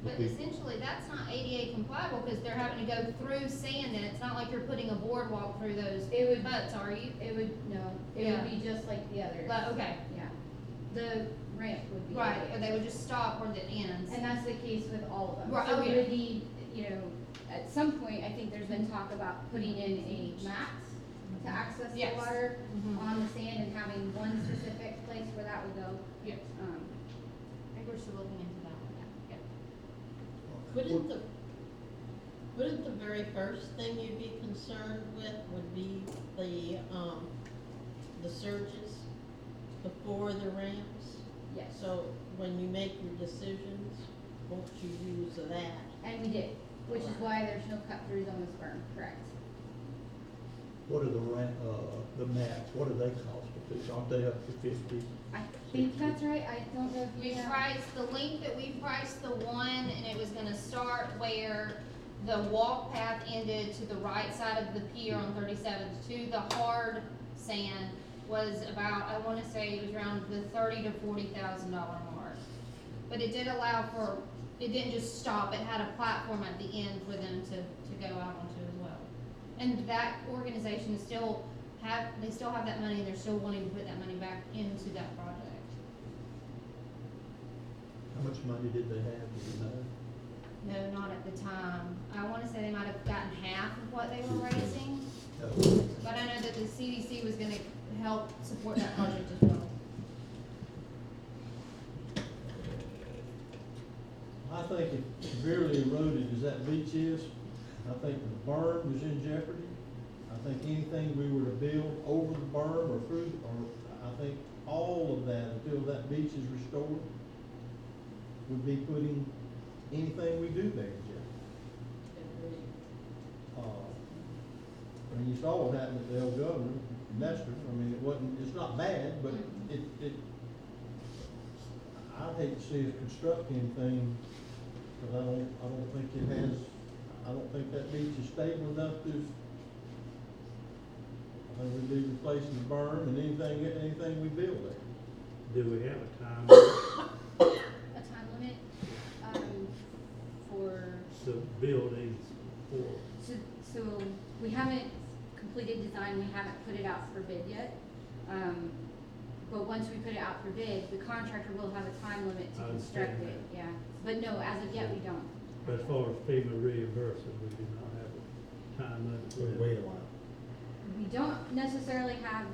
But essentially, that's not ADA compliable, because they're having to go through sand, and it's not like you're putting a boardwalk through those cuts, are you? It would, no, it Yeah. would be just like the others. But, okay. Yeah. The ramp would be. Right, ADA. but they would just stop where it ends. And that's the case with all of them. Right, So oh, we yeah. would need, at some point, I think there's been talk about putting in a mat to access the Yes. water Mhm. on the sand and having one specific place where that would go. Yes. I think we're still looking into that one, yeah. Wouldn't the very first thing you'd be concerned with would be the surges before the ramps? Yes. So when you make your decisions, won't you use that? And we did, which is why there's no cut throughs on this berm, correct? What are the maps, what do they cost to fix? Aren't they up to 50? I think that's right. I don't know if We you know. priced, the length that we priced the one, and it was gonna start where the walk path ended to the right side of the pier on 37th to the hard sand was about, I wanna say it was around the $30,000 to $40,000 mark. But it did allow for, it didn't just stop, it had a platform at the end for them to go out onto as well. And that organization still have that money, and they're still wanting to put that money back into that project. How much money did they have, do you know? No, not at the time. I wanna say they might have gotten half of what they were raising, No. but I know that the CDC was gonna help support that project as well. I think if severely eroded as that beach is, I think the berm is in jeopardy. I think anything we were to build over the berm or through, or I think all of that until that beach is restored would be putting anything we do there in jeopardy. I mean, you saw what happened at the old governor, Nestor, I mean, it's not bad, but I'd hate to see us construct anything, cause I don't think I don't think that beach is stable enough to, I think we'd be replacing the berm and anything we build there. Do we have a time limit A time limit, for, to build these for? so we haven't completed design, we haven't put it out for bid yet. But once we put it out for bid, the contractor will have a time limit to I construct understand it, yeah. But no, as of yet, we don't. But as far as FEMA reimbursement, we do not have a time limit. So we wait a while. We don't necessarily have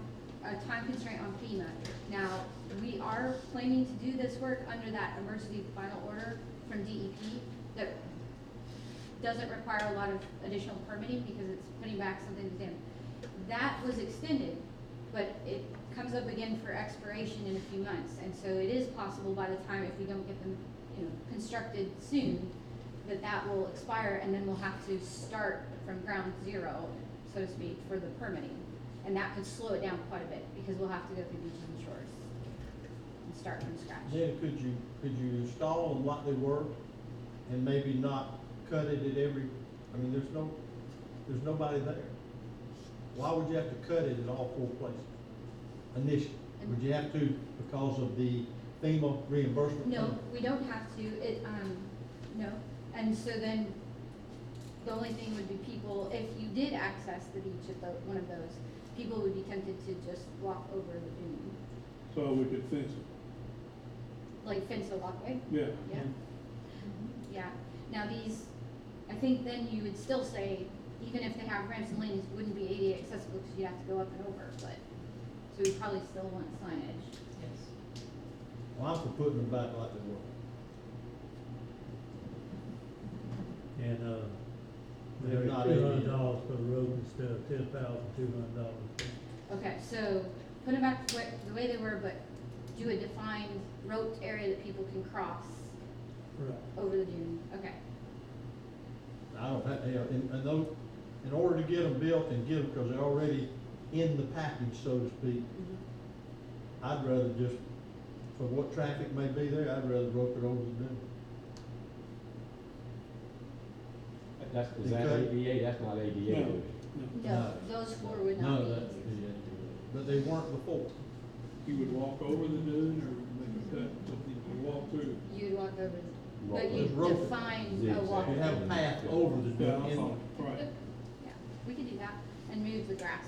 a time constraint on FEMA. Now, we are planning to do this work under that emergency final order from DEP that doesn't require a lot of additional permitting because it's putting back something to them. That was extended, but it comes up again for expiration in a few months. And so it is possible by the time, if we don't get them, constructed soon, that will expire and then we'll have to start from ground zero, so to speak, for the permitting. And that could slow it down quite a bit because we'll have to go through beaches and shores and start from scratch. Then could you install them like they were and maybe not cut it at every, I mean, there's nobody there. Why would you have to cut it at all 4 places initially? Would you have to because of the FEMA reimbursement? No, we don't have to, no. And so then, the only thing would be people, if you did access the beach at one of those, people would be tempted to just walk over the dune. So we could fence it. Like fence a walkway? Yeah. Yeah. Yeah. Now these, I think then you would still say, even if they have ramps and lanes, it wouldn't be ADA accessible because you'd have to go up and over, but, so we probably still want signage. Yes. Well, I'm for putting them back like they were. And, They're maybe not $200 ADA. for the road instead of $10,200. Okay, so put them back to the way they were, but do a defined roped area that people can cross Right. over the dune. Okay. I don't have, in order to get them built and get them, because they're already in the package, so to speak, I'd rather just, for what traffic may be there, I'd rather rope it over the dune. Is that ADA? That's not ADA. No. No, those 4 would None not of be. that, but they weren't before. You would walk over the dune or make a cut, something you walk through. You'd walk over, Walk but you Just rope it. define a Zigzag. walkway. You have a path over the Yeah, dune. I thought, right. Yeah, we could do that and move the grass.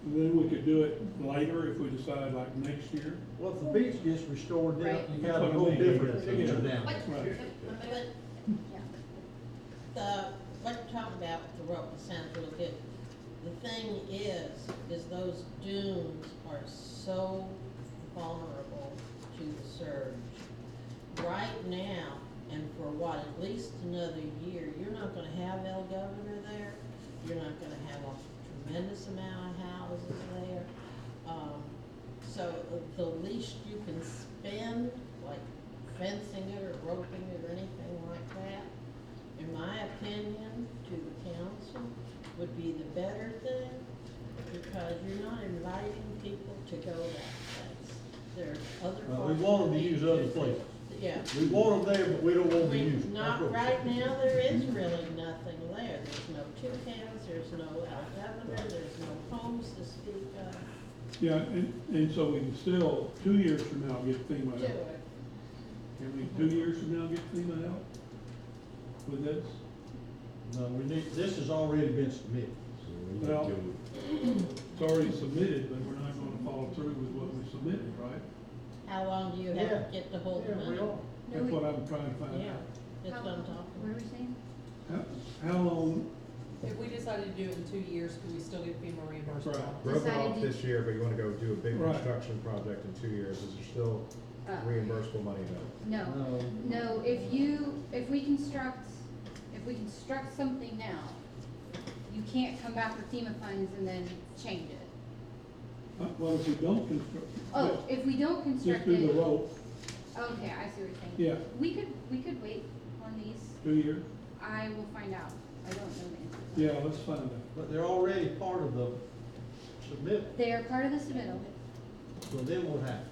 And then we could do it later if we decide like next year. Well, if the beach gets restored, then Right. you That's got a what I whole mean. different Yeah. picture down What, there. Right. what you're talking about with the rope, it sounds really good. The thing is those dunes are so vulnerable to the surge. Right now, and for what, at least another year, you're not gonna have El Governor there. You're not gonna have a tremendous amount of houses there. So the least you can spend, like fencing it or roping it or anything like that, in my opinion, to the council, would be the better thing, because you're not inviting people to go that place. There's other parts. We want them of to the use beach other that- places. Yeah. We want them there, but we don't want them to use them. Not right now, there is really nothing there. There's no toucans, there's no El Governor, there's no homes to speak of. Yeah, and so we can still, 2 years from now, get FEMA To out. it. Can we, 2 years from now, get FEMA out with this? No, this has already been submitted. Well, it's already submitted, but we're not gonna follow through with what we submitted, right? How long do you have Yeah. to get to hold the Yeah, money? we are. That's what I'm trying to find Yeah, out. that's what I'm talking What are about. we saying? How long, If we decided to do it in 2 years, could we still get FEMA reimbursement? Right. Broke it Decided off to- this year, but you wanna go do a big Right. construction project in 2 years, is there still reimbursable money though? No. No. No, if we construct something now, you can't come back with FEMA funds and then change it. well, if we don't construct. Oh, if we don't Just construct do the it, rope, okay, I see what you're saying. yeah, We could wait on these. 2 years. I will find out. I don't know the answer. Yeah, let's find out. But they're already part of the submittal, They are part of the submittal. so then what happens?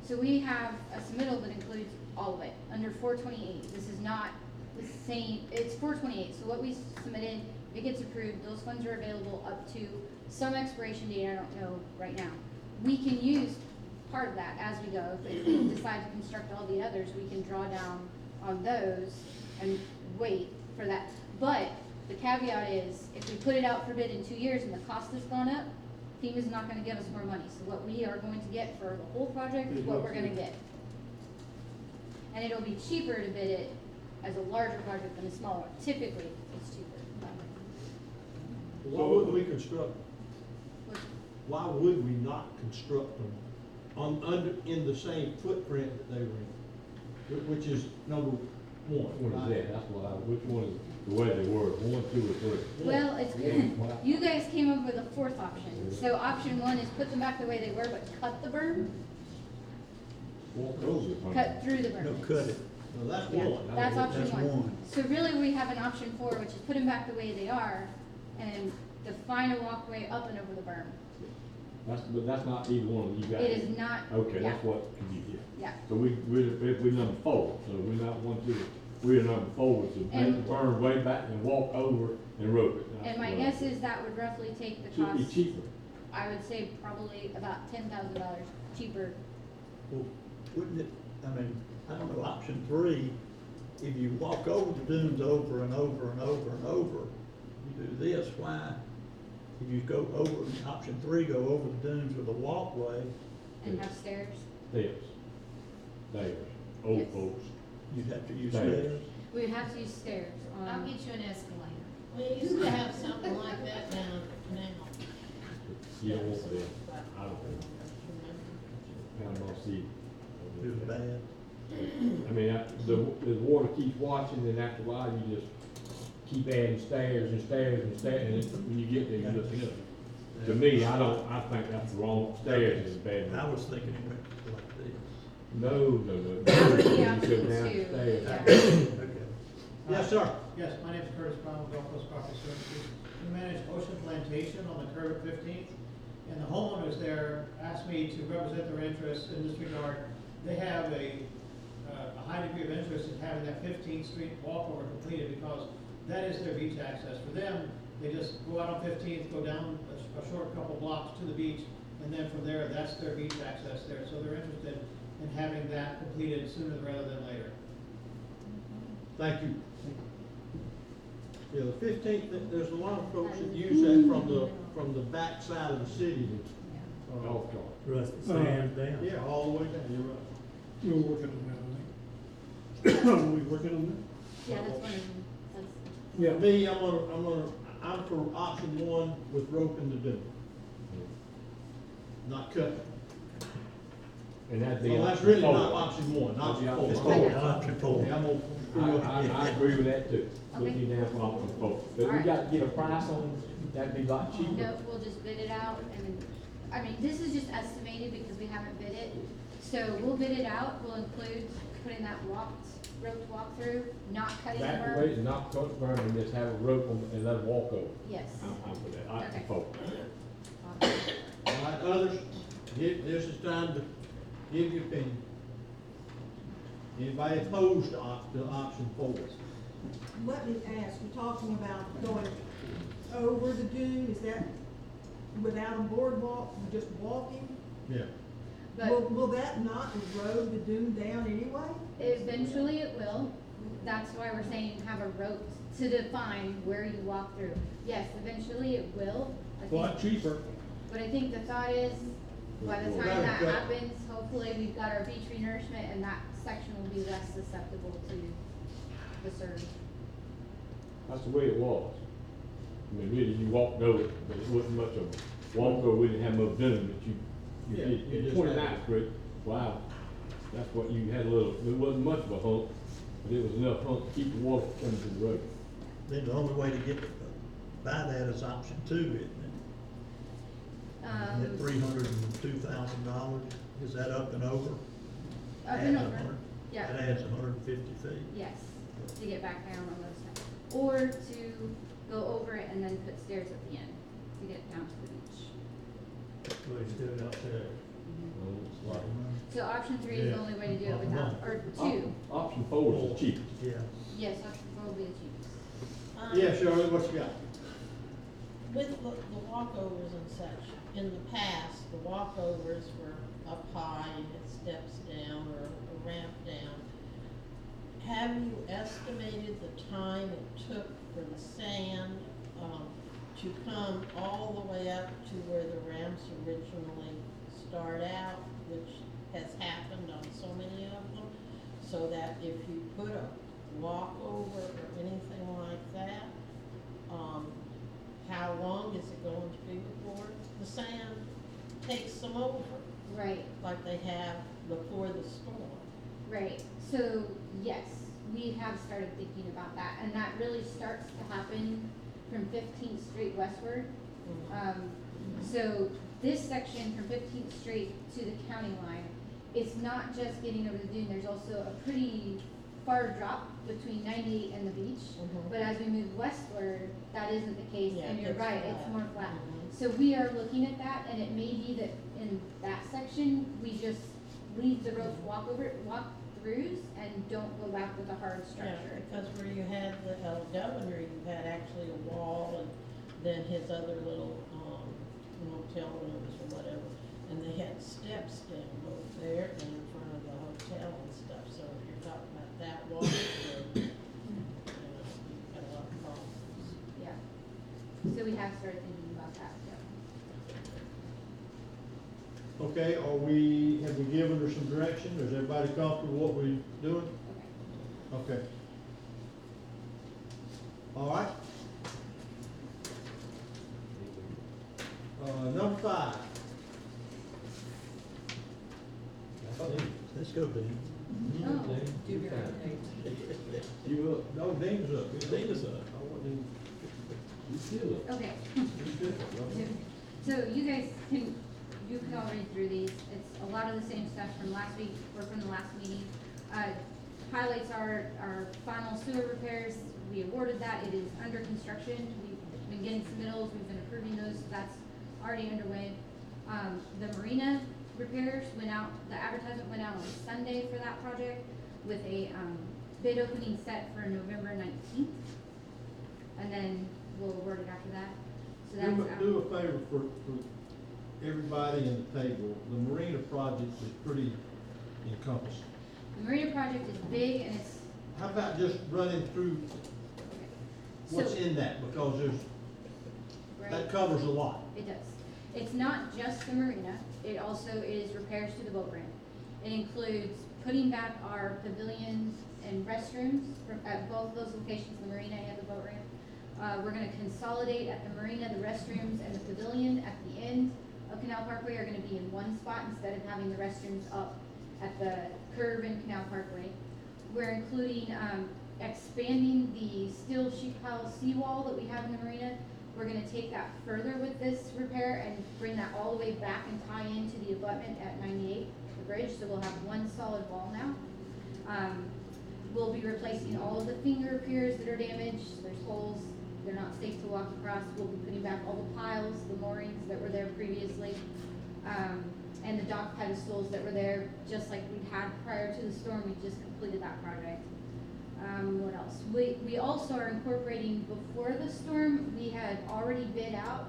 So we have a submittal that includes all of it, under 428. This is not the same, it's 428, so what we submitted, if it gets approved, those funds are available up to some expiration date, I don't know right now. We can use part of that as we go. If we decide to construct all the others, we can draw down on those and wait for that. But the caveat is, if we put it out for bid in 2 years and the cost has gone up, FEMA's not gonna give us more money. So what we are going to get for the whole project is what we're gonna get. And it'll be cheaper to bid it as a larger project than a smaller. Typically, it's cheaper. Why wouldn't we construct them? Why would we not construct them in the same footprint that they were in? Which is number one. Which one is that? That's what which one is the way they were, 1, 2, or 3? Well, it's good. You guys came up with a fourth option. So option one is put them back the way they were, but cut the berm, Walk over the cut through the No, berm. cut it. Well, that's Yeah, one. that's option That's one. one. So really, we have an option four, which is put them back the way they are, and define a walkway up and over the berm. But that's not either one of you guys. It is not. Okay, yeah, that's what you get. Yeah. So we're number 4, so we're not 1, 2, we're number 4, which is And- take the berm way back and walk over and rope it. And my guess is that would roughly take the Should be cost, cheaper. I would say probably about $10,000 cheaper. Well, wouldn't it, I mean, I don't know, option 3, if you walk over the dunes over and over and over and over, you do this, why? If you go over, option 3, go over the dunes with a walkway, And have stairs. Steps. Stairs. Old Yes. folks. you'd have to use Stairs. stairs. We would have to use stairs on. I'll get you an escalator. We used to have something like that down now. You don't want them. I don't know. Panama City. It was bad. I mean, the water keeps watching, and after a while, you just keep adding stairs and stairs and stairs, and then when you get there, you look at it. To me, I think that's the wrong, stairs is bad. I was thinking it went like this. No. That would be You option go down the two, stairs. yeah. Okay. Yes, sir. Yes, my name is Curtis Brown with Gulf Coast Property Services. We manage Ocean Plantation on the curve at 15th, and the homeowners there asked me to represent their interests in this regard. They have a high degree of interest in having that 15th Street walkover completed because that is their beach access. For them, they just go out on 15th, go down a short couple blocks to the beach, and then from there, that's their beach access there. So they're interested in having that completed sooner rather than later. Thank you. Yeah, the 15th, there's a lot of folks that use that from the back side of the city. Golf cart. Rusty sand down. Yeah, all the way down, you're right. We're working on that, I think. Are we working on that? Yeah, that's one of them. That's. Yeah, me, I'm for option one with roping the dune. Not cutting. And that'd be. Well, that's option really 4. not option one, That'd be option option four. four. It's option 4. Yeah, I'm gonna. I agree with that too. Put Okay. you down for option 4. But we Alright. got to get a price on, that'd be a lot cheaper. No, we'll just bid it out and, I mean, this is just estimated because we haven't bid it. So we'll bid it out, we'll include putting that roped walkthrough, not cutting the Back away berm. and not cut the berm and just have a rope on, and let them walk over. Yes. I'm for that, option Okay. 4. All right, others, this is time to give your opinion. Anybody opposed to option 4? Let me ask, you're talking about going over the dune, is that without a boardwalk, just walking? Yeah. But Will that not erode the dune down anyway? eventually it will. That's why we're saying have a rope to define where you walk through. Yes, eventually it will. I A think- lot cheaper. But I think the thought is, by the time Right, that right. happens, hopefully we've got our beach renourishment and that section will be less susceptible to the surge. That's the way it was. I mean, really, you walked over it, but it wasn't much of a walk over, we didn't have no dune, but Yeah, you you just 29th had- Street, wow. That's what you had a little, there wasn't much of a hump, but it was enough hump to keep the water from coming to the road. Then the only way to get by that is option 2, isn't it? At $302,000, is that up and over? Up and Adds over, 100 yeah. That adds 150 feet. Yes, to get back down on those sides. or to go over it and then put stairs at the end to get down to the beach. Well, he's doing it out there. Well, it's like- So option 3 is the only way to do it without, or 2. Option 4 is the cheapest. Yeah. Yes, option 4 will be the cheapest. Yeah, Shirley, what you got? With the walkovers and such, in the past, the walkovers were up high, you had steps down or a ramp down. Have you estimated the time it took for the sand, to come all the way up to where the ramps originally start out, which has happened on so many of them? So that if you put a walkover or anything like that, how long is it going to be before the sand takes them over? Right. Like they have before the storm. Right, so yes, we have started thinking about that, and that really starts to happen from 15th Street westward. So this section from 15th Street to the county line, it's not just getting over the dune, there's also a pretty far drop between 98 and the beach. But as we move westward, that isn't the case, Yeah, and you're it's right, flat. it's more flat. So we are looking at that, and it may be that in that section, we just leave the road walk-throughs and don't go back with a hard Yeah, structure. because where you had the Governor, you had actually a wall and then his other little, motel rooms or whatever. And they had steps down both there and in front of the hotel and stuff, so if you're talking about that wall, you've got a lot of problems. Yeah. So we have started thinking about that, yeah. Okay, have we given her some direction? Is everybody comfortable with what we're doing? Okay. All right. Number 5. Let's go, Dean. Oh. You up? No, Dean's up. Dean is up. You still up. Okay. So you guys can, all read through these. It's a lot of the same stuff from last week or from the last meeting. Highlights are our final sewer repairs. We awarded that. It is under construction. We've been getting submittals. We've been approving those. So that's already underway. The marina repairs went out, the advertisement went out on Sunday for that project with a bid opening set for November 19th. And then we'll award it after that. So that's out. Do a favor for everybody in the table. The marina project is pretty encompassing. The marina project is big and it's. How about just running through what's So- in that, because Right. that covers a lot. It does. It's not just the marina, it also is repairs to the boat ramp. It includes putting back our pavilions and restrooms at both those locations, the marina and the boat ramp. We're gonna consolidate at the marina, the restrooms and the pavilion at the end of Canal Parkway are gonna be in one spot instead of having the restrooms up at the curve in Canal Parkway. We're including, expanding the steel sheet pile seawall that we have in the marina. We're gonna take that further with this repair and bring that all the way back and tie into the abutment at 98, the bridge, so we'll have one solid wall now. We'll be replacing all of the finger piers that are damaged, there's holes, they're not safe to walk across. We'll be putting back all the piles, the moorings that were there previously, and the dock pedestals that were there, just like we had prior to the storm. We just completed that project. What else? We also are incorporating, before the storm, we had already bid out,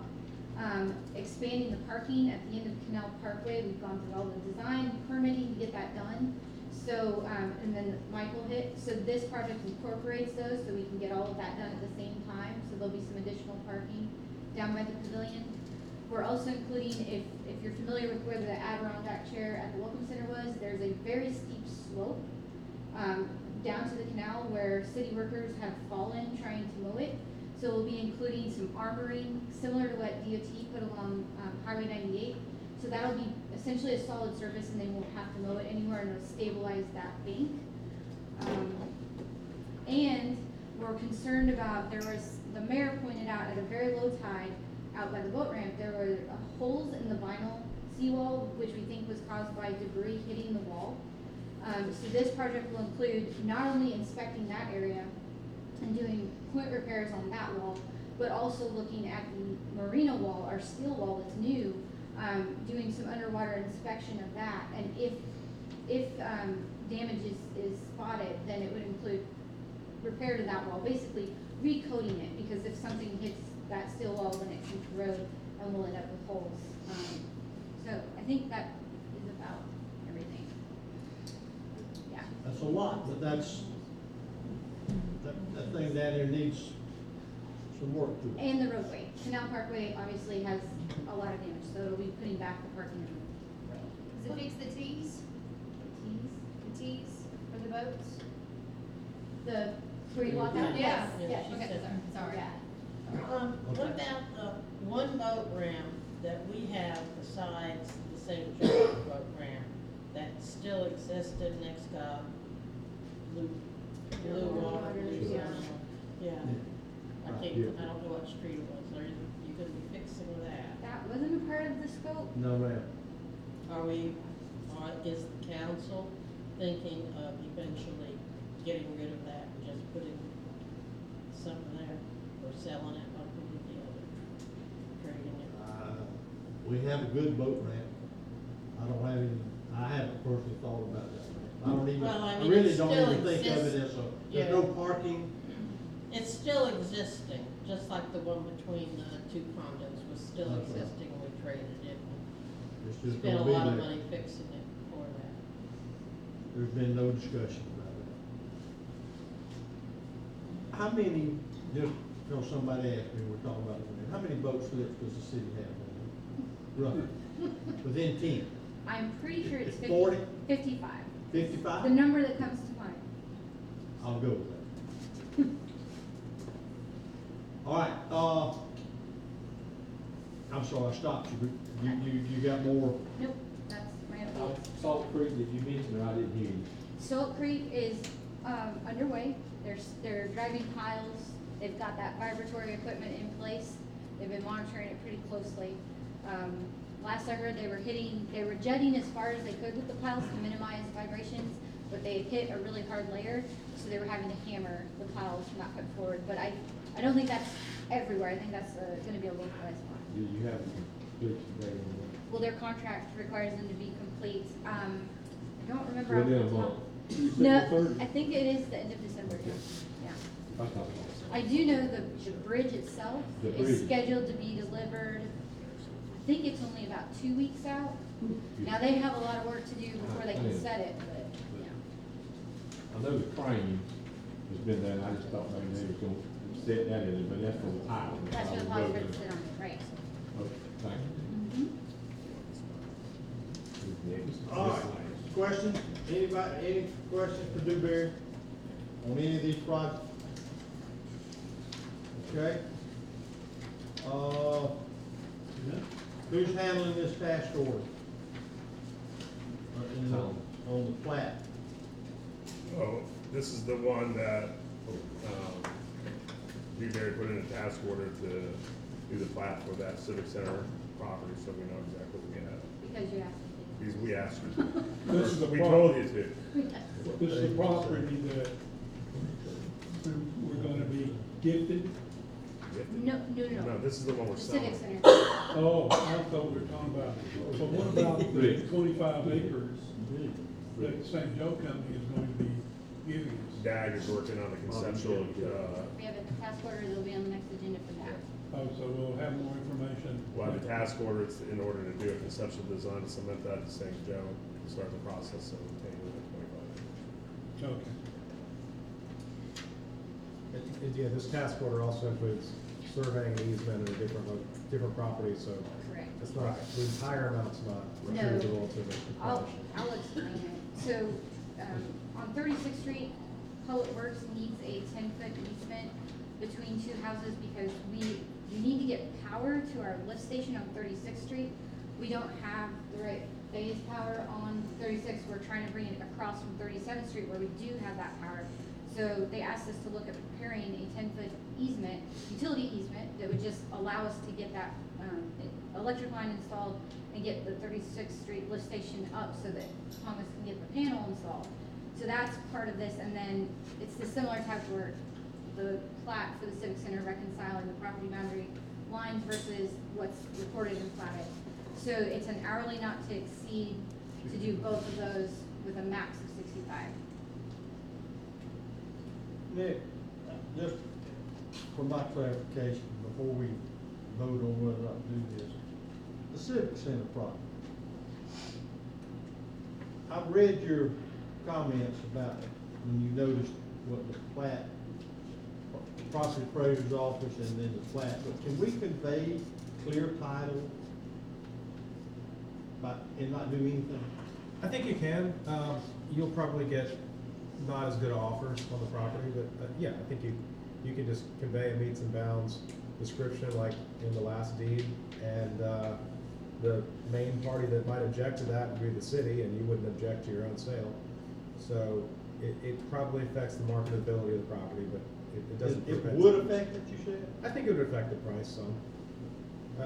expanding the parking at the end of Canal Parkway. We've gone through all the design, permitting to get that done. So, and then Michael hit, so this project incorporates those, so we can get all of that done at the same time. So there'll be some additional parking down by the pavilion. We're also including, if you're familiar with where the Adirondack chair at the Welcome Center was, there's a very steep slope down to the canal where city workers have fallen trying to mow it. So we'll be including some armoring, similar to what DOT put along Highway 98. So that'll be essentially a solid surface and they won't have to mow it anymore, and it'll stabilize that bank. And we're concerned about, the mayor pointed out at a very low tide out by the boat ramp, there were holes in the vinyl seawall, which we think was caused by debris hitting the wall. So this project will include not only inspecting that area and doing point repairs on that wall, but also looking at the marina wall, our steel wall that's new, doing some underwater inspection of that. And if damage is spotted, then it would include repair to that wall, basically recoating it, because if something hits that steel wall, then it can corrode and we'll end up with holes. So I think that is about everything. Yeah. That's a lot, but that thing down there needs some work to it. And the roadway. Canal Parkway obviously has a lot of damage, so it'll be putting back the parking in the road. Does it fix the T's? The T's for the boats? The, where you walk out? Yeah. Yes. she Okay, said- sorry. What about the one boat ramp that we have besides the St. George boat ramp that still existed next to Blue Water? Yeah. I don't know what street it was, are you gonna be fixing that? That wasn't a part of the scope. No, ma'am. Is the council thinking of eventually getting rid of that and just putting something there, or selling it, one way or the other, trading it? We have a good boat ramp. I haven't personally thought about that. I don't even, Well, I I mean, really it don't still even think of it exists. as Yeah. there's no parking. It's still existing, just like the one between the two condos was still That's right. existing when we traded it. It's just Spent a gonna be lot of there. money fixing it for that. There's been no discussion about that. How many, just, somebody asked me, we're talking about it, how many boat slips does the city have? Roughly, within 10, I'm pretty sure it's 40? 55. 55? The number that comes to mind. I'll go with that. All right, I'm sorry, I stopped you. You got more? Nope, that's my update. Salt Creek, did you mention, or I didn't hear you? Salt Creek is underway. They're driving piles. They've got that vibratory equipment in place. They've been monitoring it pretty closely. Last I heard, they were jetting as far as they could with the piles to minimize vibrations, but they had hit a really hard layer, so they were having to hammer the piles not put forward. But I don't think that's everywhere. I think that's going to be a localized one. Do you have a completion date on that? Well, their contract requires them to be complete. I don't remember. Within off a the top. month. You said No, the third? I think it is the end of December, yeah. That's not long. I do know the bridge itself The is bridge. scheduled to be delivered, I think it's only about 2 weeks out. Now, they have a lot of work to do before they can set it, but, yeah. I know the crane has been there, and I just thought maybe they was gonna set that in it, but that's for the pile. That's what the piles are to sit on, right. Okay, thank you. All right, questions? Anybody, any questions for Dewberry on any of these projects? Okay. Who's handling this task order? On the plat? Oh, this is the one that, Dewberry put in a task order to do the plat for that Civic Center property, so we know exactly what we have. Because you asked me Because we asked you. This is the We pro- told you to. to. This is the property that we're gonna be gifted. No, No, this is the one we're The selling. Civic Center. Oh, I thought we were talking about, so what about the 25 acres that St. Joe Company is going to be giving us? DAG is working on the conceptual, We have a task order that'll be on the next agenda for that. Oh, so we'll have more information. well, the task order is in order to do a conceptual design to submit that to St. Joe, to start the process of obtaining the 25 acres. Okay. Yeah, this task order also includes surveying and easement in different properties, so Correct. it's not, the entire amount's not No. attributable to the I'll project. explain it. So, on 36th Street, Public Works needs a 10-foot easement between two houses because we need to get power to our lift station on 36th Street. We don't have the right phase power on 36th. We're trying to bring it across from 37th Street where we do have that power. So they asked us to look at preparing a 10-foot easement, utility easement, that would just allow us to get that electric line installed and get the 36th Street lift station up so that Thomas can get the panel installed. So that's part of this, and then it's the similar type of work the plat for the Civic Center reconciling the property boundary lines versus what's recorded and platted. So it's an hourly not to exceed to do both of those with a max of 65. Nick, just for my clarification, before we vote on whether or not to do this, the Civic Center property. I've read your comments about when you noticed what the plat, property appraiser's office and then the plat, but can we convey clear title and not do anything? I think you can. You'll probably get not as good offers on the property, but yeah, I think you can just convey a meets and bounds description like in the last deed, and the main party that might object to that would be the city, and you wouldn't object to your own sale. So it probably affects the marketability of the property, but it doesn't. It would affect it, you said? I think it would affect the price some.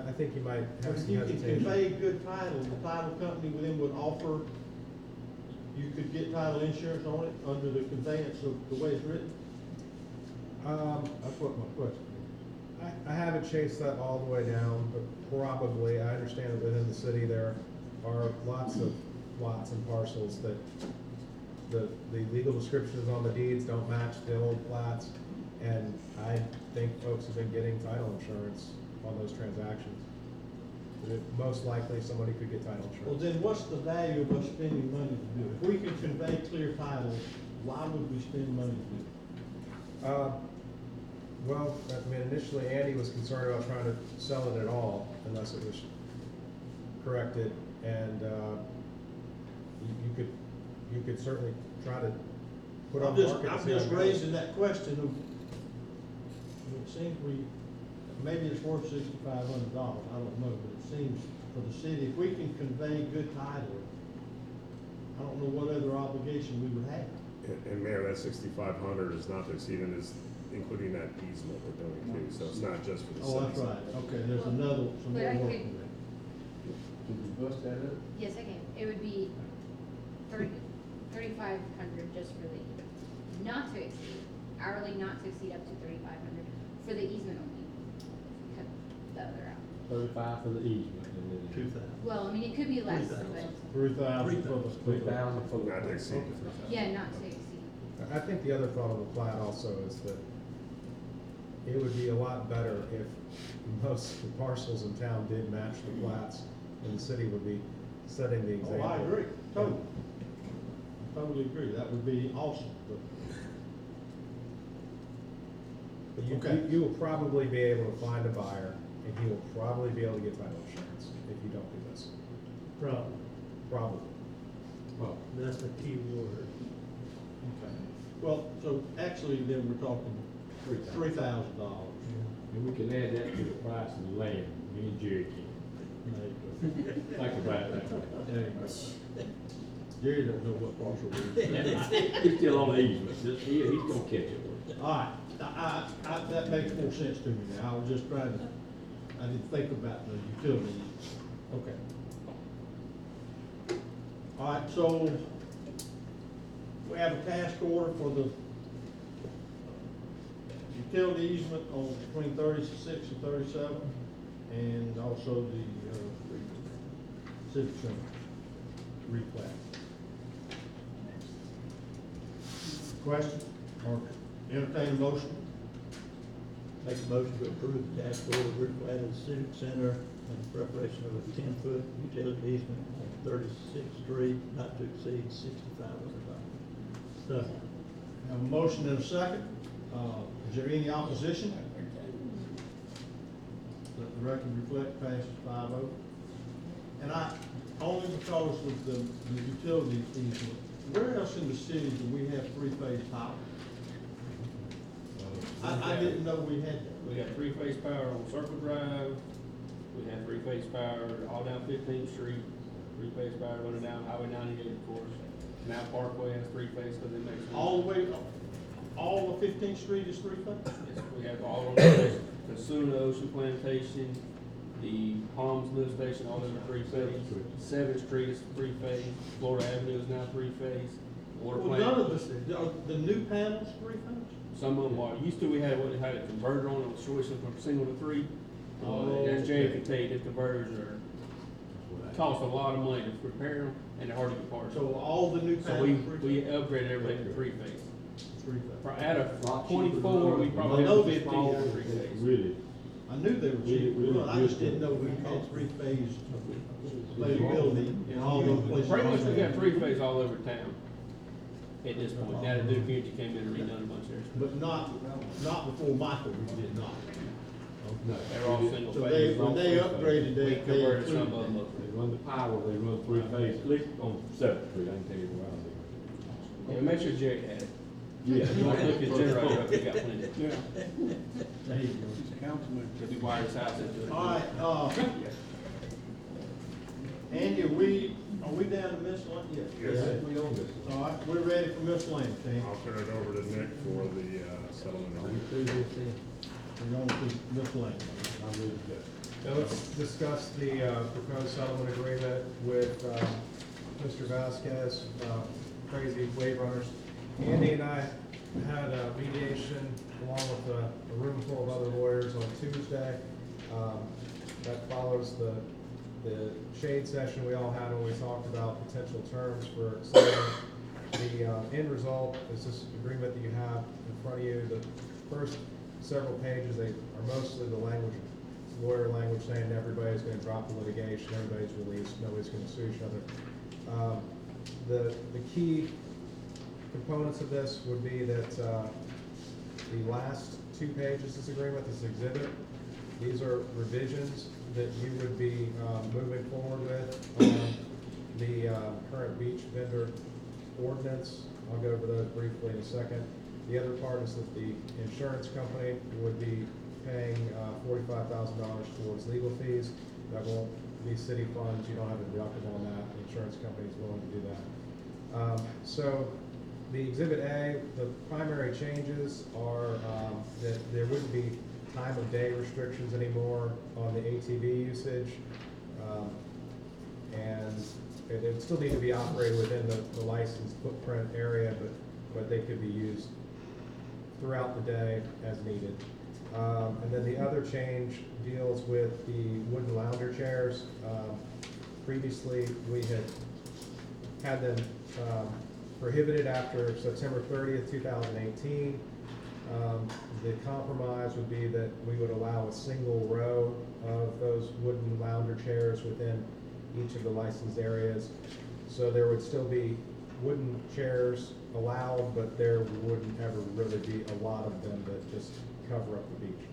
I think you might have If some you can hesitation. convey good title, the title company then would offer, you could get title insurance on it under the conveyance of the way it's written? That's what my question is. I haven't chased that all the way down, but probably, I understand that within the city there are lots of lots and parcels that the legal descriptions on the deeds don't match the old plats, and I think folks have been getting title insurance on those transactions. Most likely, somebody could get title Well, insurance. then what's the value of us spending money to do it? If we can convey clear title, why would we spend money to do it? Well, I mean, initially Andy was concerned about trying to sell it at all unless it was corrected, and you could certainly try to put on market. and I'm see how just it goes. raising that question of, it seems maybe it's worth $6,500, I don't know, but it seems for the city, if we can convey good title, I don't know what other obligation we would have. And Mayor, that 6,500 is not to exceed, and is including that easement we're doing too, so it's not just for the city. Oh, that's right, okay, there's some But more I work could- in there. Can you bust that up? Yes, I can. It would be 3,500 just for the not to exceed, hourly not to exceed up to 3,500 for the easement only. Cut the other out. 35 for the easement, and then 2,000. Well, I mean, it could be less, but 3,000 for the. 3,000 for the. Not to exceed the 3,000. yeah, not to exceed. I think the other thought on the plat also is that it would be a lot better if most of the parcels in town did match the plats, and the city would be setting the example. Oh, I agree, totally agree, that would be awesome, but. But Okay. you will probably be able to find a buyer, and he will probably be able to get title insurance if you don't do this. Problem. Probably. Well, That's a key word. Okay. Well, so actually then we're talking $3,000. and we can add that to the price of the land, me and Jerry can. Think about that. Jerry doesn't know what parcel it is. He's still on the easement, he's gonna catch it. All right, that makes more sense to me now, I was just trying to, I didn't think about the utilities. Okay. All right, so we have a task order for the utility easement on between 36 and 37, and also the Civic Center replat. Question or entertain a motion? Make a motion to approve the task order replat of the Civic Center and preparation of a 10-foot utility easement on 36th Street, not to exceed $6,500. Second. Have a motion and a second. Is there any opposition? Let the record reflect, passes 5-0. And only because of the utility easement, where else in the city do we have three-phase power? I didn't know we had that. We got three-phase power on Circle Drive, we have three-phase power all down 15th Street, three-phase power running down Highway 98, of course. Now Parkway has three-phase because it makes. All the way, all of 15th Street is three-phase? Yes, we have all of them, Casuna, Ocean Plantation, the Palms Lift Station, all of them are three-phase. 7th Street is three-phase, Florida Avenue is now three-phase, water Well, plant. none of the new panels, three-phase? Some of them are, used to, we had a converter on it, switching from single to three. Oh, As Jay okay. can tell you, the converters cost a lot of money to repair them, and they're hard to get parts. So all the new So panels, we upgraded everything to three-phase. three-phase? Out of 24, we probably know have the 15 that are three-phase. Really, I knew they were cheap, Really I just didn't know we had three-phase availability in all those places. Pretty much we got three-phase all over town at this point. Now the new community came in and redone a bunch of theirs. But not before Michael, we did not. no. They were all single So phase. when they upgraded, We they converted some included of them that. up. They run the power, they run three phase, at least on Seventh Street, I can tell you where I Yeah, make sure Jerry had it. live. You want to look at generator up, we got plenty. There you go. Councilman. We wired his house into it. All right, Andy, are we down to miscellaneous? Yes. We don't. All right, we're ready for miscellaneous, Andy. I'll turn it over to Nick for the settlement agreement. We're going to miscellaneous. I'm ready to go. Now let's discuss the proposed settlement agreement with Mr. Vasquez, Crazy Wave Runners. Andy and I had a mediation along with a room full of other lawyers on Tuesday. That follows the shade session we all had when we talked about potential terms for settlement. The end result is this agreement that you have in front of you. The first several pages, they are mostly the language, lawyer language saying everybody's gonna drop the litigation, everybody's released, nobody's gonna sue each other. The key components of this would be that the last 2 pages of this agreement, this exhibit, these are revisions that you would be moving forward with on the current beach vendor ordinance. I'll go over those briefly in a second. The other part is that the insurance company would be paying $45,000 towards legal fees. That won't be city funds, you don't have a deductible on that, the insurance company is willing to do that. So the Exhibit A, the primary changes are that there wouldn't be time of day restrictions anymore on the ATV usage. And it would still need to be operated within the licensed footprint area, but they could be used throughout the day as needed. And then the other change deals with the wooden lounger chairs. Previously, we had them prohibited after September 30th, 2018. The compromise would be that we would allow a single row of those wooden lounger chairs within each of the licensed areas. So there would still be wooden chairs allowed, but there wouldn't ever really be a lot of them that just cover up the beach.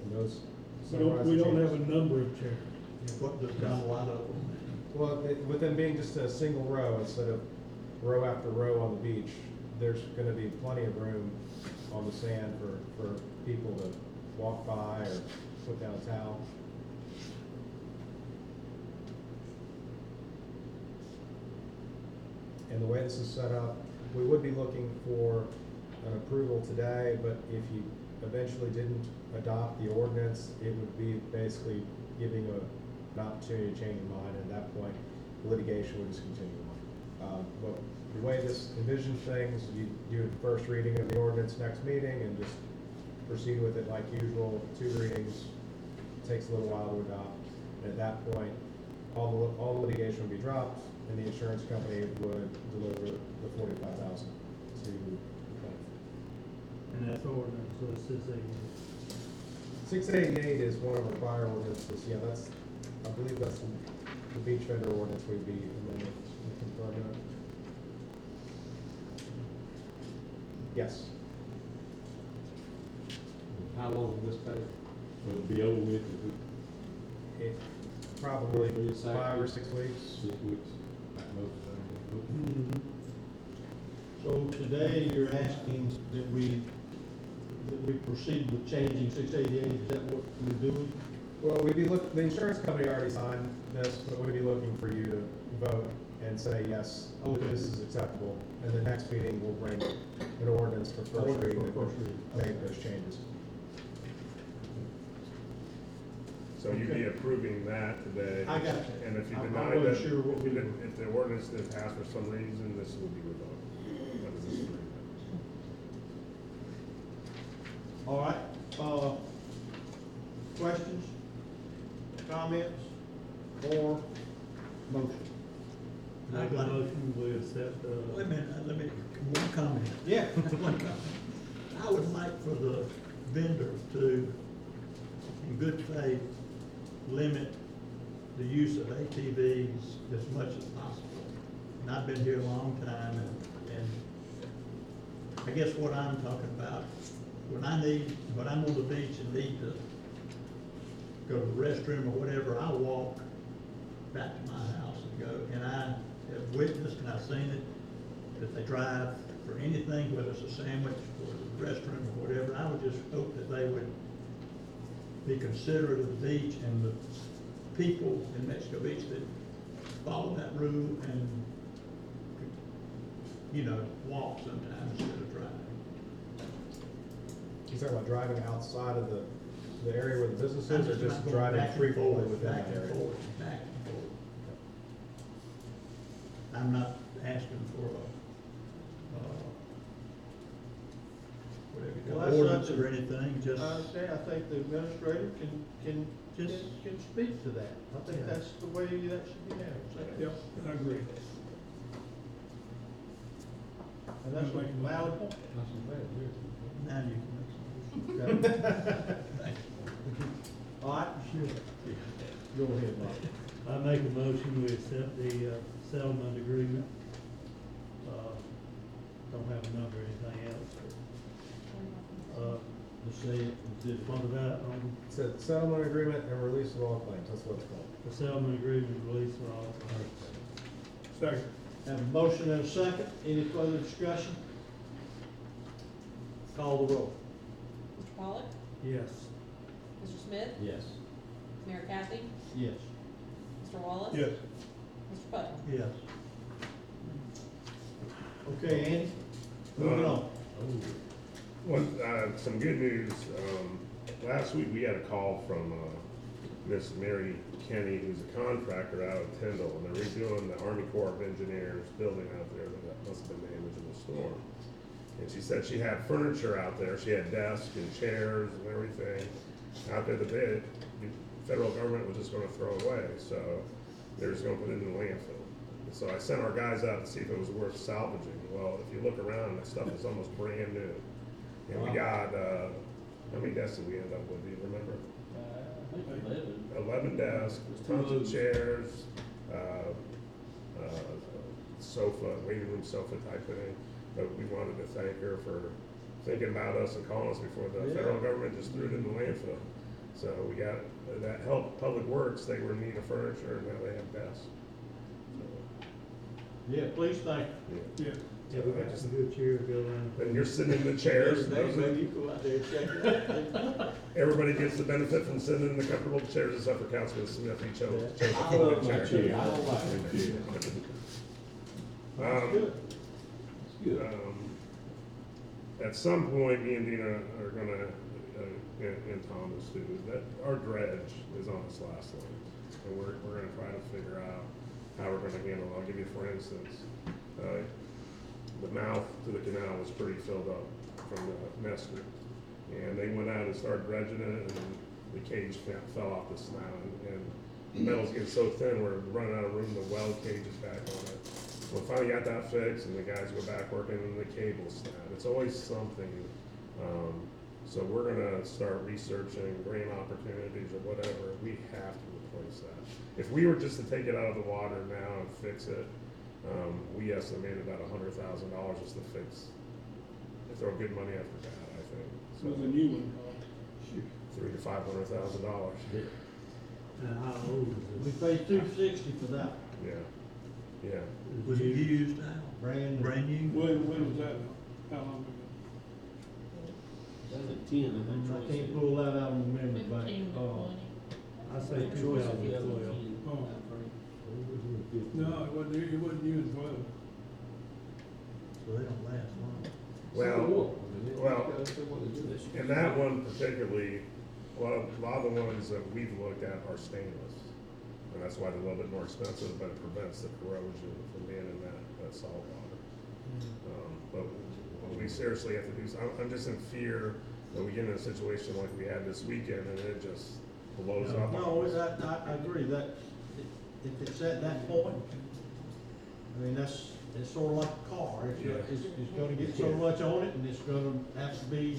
And those summarize the We don't changes. have a number of chairs. What does got a lot of them? Well, with them being just a single row instead of row after row on the beach, there's gonna be plenty of room on the sand for people to walk by or put down a towel. And the way this is set up, we would be looking for an approval today, but if you eventually didn't adopt the ordinance, it would be basically giving an opportunity to change your mind, and at that point, litigation would just continue on. But the way this envisions things, you do a first reading of the ordinance next meeting and just proceed with it like usual, 2 readings, takes a little while to adopt. And at that point, all the litigation would be dropped, and the insurance company would deliver the $45,000 to the plaintiff. And that's ordinance, so it's 688 is one of our prior ordinances, yeah, I believe that's the beach vendor ordinance we'd be amending, confirming it. Yes. How long will this take? Will it be over with? It probably Will it say- 5 or 6 weeks. 6 weeks, like most of them. So today you're asking that we proceed with changing 688, is that what we're doing? Well, the insurance company already signed this, but we'd be looking for you to vote and say, yes, this is acceptable. And the next meeting, we'll bring an ordinance for first reading that would make those changes. So you'd be approving that today. I got you. And if you I deny wasn't that, sure what we were- if the ordinance didn't pass for some reason, this would be revoked. this agreement. All right, questions, comments, or motion? Make a motion, we accept, Wait a minute, let me, one comment. Yeah. One comment. I would like for the vendor to, in good faith, limit the use of ATVs as much as possible. And I've been here a long time, and I guess what I'm talking about, when I'm on the beach and need to go to the restroom or whatever, I walk back to my house and go, and I have witnessed and I've seen it, that they drive for anything, whether it's a sandwich or the restroom or whatever. I would just hope that they would be considerate of the beach and the people in Mexico Beach that follow that rule and, you know, walk sometimes instead of driving. You talking about driving outside of the area where the business I'm is, or just just not going driving back and free forward forth, within back that and area? forth, back and forth. I'm not asking for a, whatever you Well, call that's ordinance something- or anything, just. I understand, I think the administrator can speak to that. I think Yeah. that's the way that should be handled. Yep, I agree. And that's a valid point. Now you can make some. Thanks. All right, go ahead, Bob. I make a motion, we accept the, settlement agreement. Don't have a number or anything else. Just say it, did it. What about, It said settlement agreement and release of all claims, that's what it's called. the settlement agreement release of all claims. Second. Have a motion and a second. Any further discussion? Call the roll. Mr. Pollock? Yes. Mr. Smith? Yes. Mayor Kathy? Yes. Mr. Wallace? Yes. Mr. Putnam? Yes. Okay, Andy, moving on. Some good news, last week we had a call from, Miss Mary Kenny, who's a contractor out of Tyndall, and they're redoing the Army Corps of Engineers building out there that must have been damaged in the storm. And she said she had furniture out there, she had desks and chairs and everything out there that the federal government was just gonna throw away, so they're just gonna put it in the landfill. And so I sent our guys out to see if it was worth salvaging. Well, if you look around, that stuff is almost brand new. And we got, how many desks did we end up with, do you remember? 11 desks, tons of chairs, sofa, waiting room sofa type thing. But we wanted to thank her for thinking about us and calling us before the federal government just threw it in the landfill. So we got, that helped Public Works, they were in need of furniture, and now they have desks. Yeah, please thank you. Yeah. Yeah, we got some good chairs go in. And you're sitting in the chairs. Maybe you go out there and check it out. Everybody gets the benefit from sitting in the comfortable chairs except for Councilman Smith, he chose the I love my chair. chair. I don't like my chair. That's good. At some point, me and Dina are gonna, and Thomas too, that our dredge is on its last leg. And we're gonna try to figure out how we're gonna handle it. I'll give you, for instance, the mouth to the canal was pretty filled up from the Nestor. And they went out and started dredging it, and the cage fell off the snout. And the metal's getting so thin, we're running out of room to weld cages back on it. We finally got that fixed, and the guys go back working, and the cable snap. It's always something. So we're gonna start researching grant opportunities or whatever. We have to replace that. If we were just to take it out of the water now and fix it, we estimate about $100,000 just to fix. Throw good money after that, I think. So the new one, $300,000 to $500,000. And how old is We it? paid $260 for that. Yeah, yeah. Was it used now? Brand new. Brand new? when was that? How long ago? That was at 10, and then I can't pull that out of memory, but, 15 to 20. I say 2012. Oh. No, it wasn't you in 12. So they don't last long. Well, and that one particularly, a lot of the ones that we've looked at are stainless. And that's why they're a little bit more expensive, but it prevents the corrosion from being in that salt water. But we seriously have to do, I'm just in fear that we get in a situation like we had this weekend and it just blows up. No, I agree that if it's at that point, I mean, it's sort of like a car. It's gonna get so much on it and it's gonna have to be,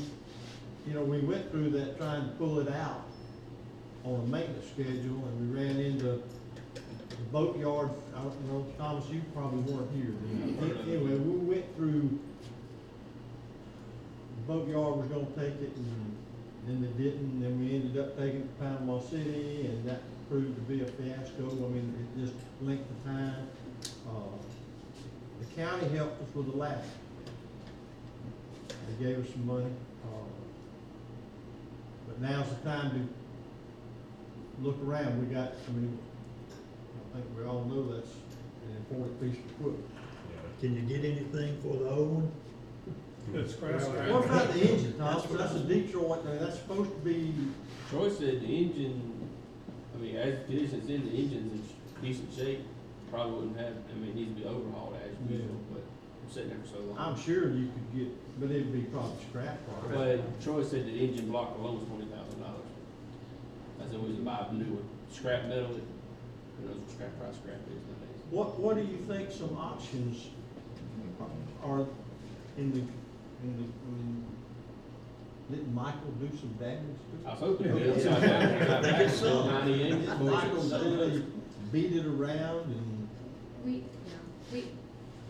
you know, we went through that trying to pull it out on a maintenance schedule and we ran into the boatyard. I don't know, Thomas, you probably weren't here then. Anyway, we went through, the boatyard was gonna take it and then they didn't, and then we ended up taking it to Panama City and that proved to be a fiasco. I mean, it just length of time. The county helped us with the ladder. They gave us some money. But now's the time to look around. We got, I mean, I think we all know that's an important piece of equipment. Can you get anything for the old one? It's scratch. What about the engine, Thomas? That's a Detroit, that's supposed to be, Troy said the engine, I mean, as conditions in the engine's in decent shape, probably wouldn't have, I mean, it needs to be overhauled as usual, but I'm sitting there for so long. I'm sure you could get, but it'd be probably scrap part. But Troy said the engine block alone was $20,000. That's the reason to buy a new one. Scrap metal, who knows what scrap is nowadays. What do you think some options are in the, I mean, didn't Michael do some damage to it? I was hoping he did. I think it's so. Michael, did they beat it around and? We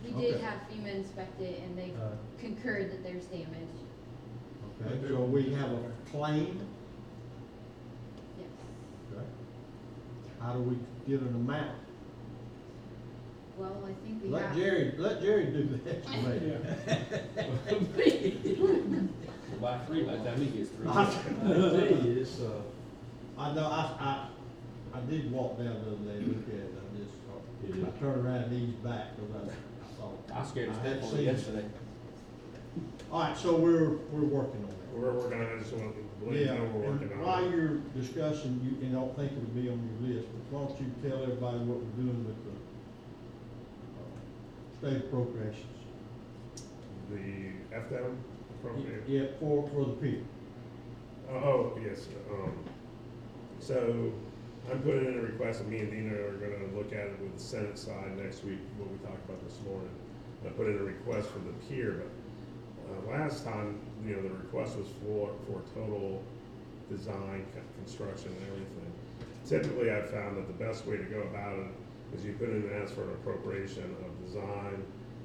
Okay. did have FEMA inspect it and they concurred that there's damage. Okay, so we have a claim. Yes. Okay. How do we get an amount? Well, I think we Let have. Jerry do the estimate. We'll buy 3 by the time he gets 3. I know, I did walk down the other day and look at it, I turned around and eased back, because I thought. I scared to I had step on seen it yesterday. All right, so we're working on that. We're working on it, I just want to let you Yeah, know we're working and on it. while you're discussing, you don't think it'll be on your list, but why don't you tell everybody what we're doing with the state appropriations? The FDM appropriate? Yeah, for the pier. Oh, yes, so I'm putting in a request, and me and Dina are gonna look at it with the Senate side next week, what we talked about this morning. I put in a request for the pier, but, last time, you know, the request was for total design, construction and everything. Typically, I've found that the best way to go about it is you put in an ask for an appropriation of design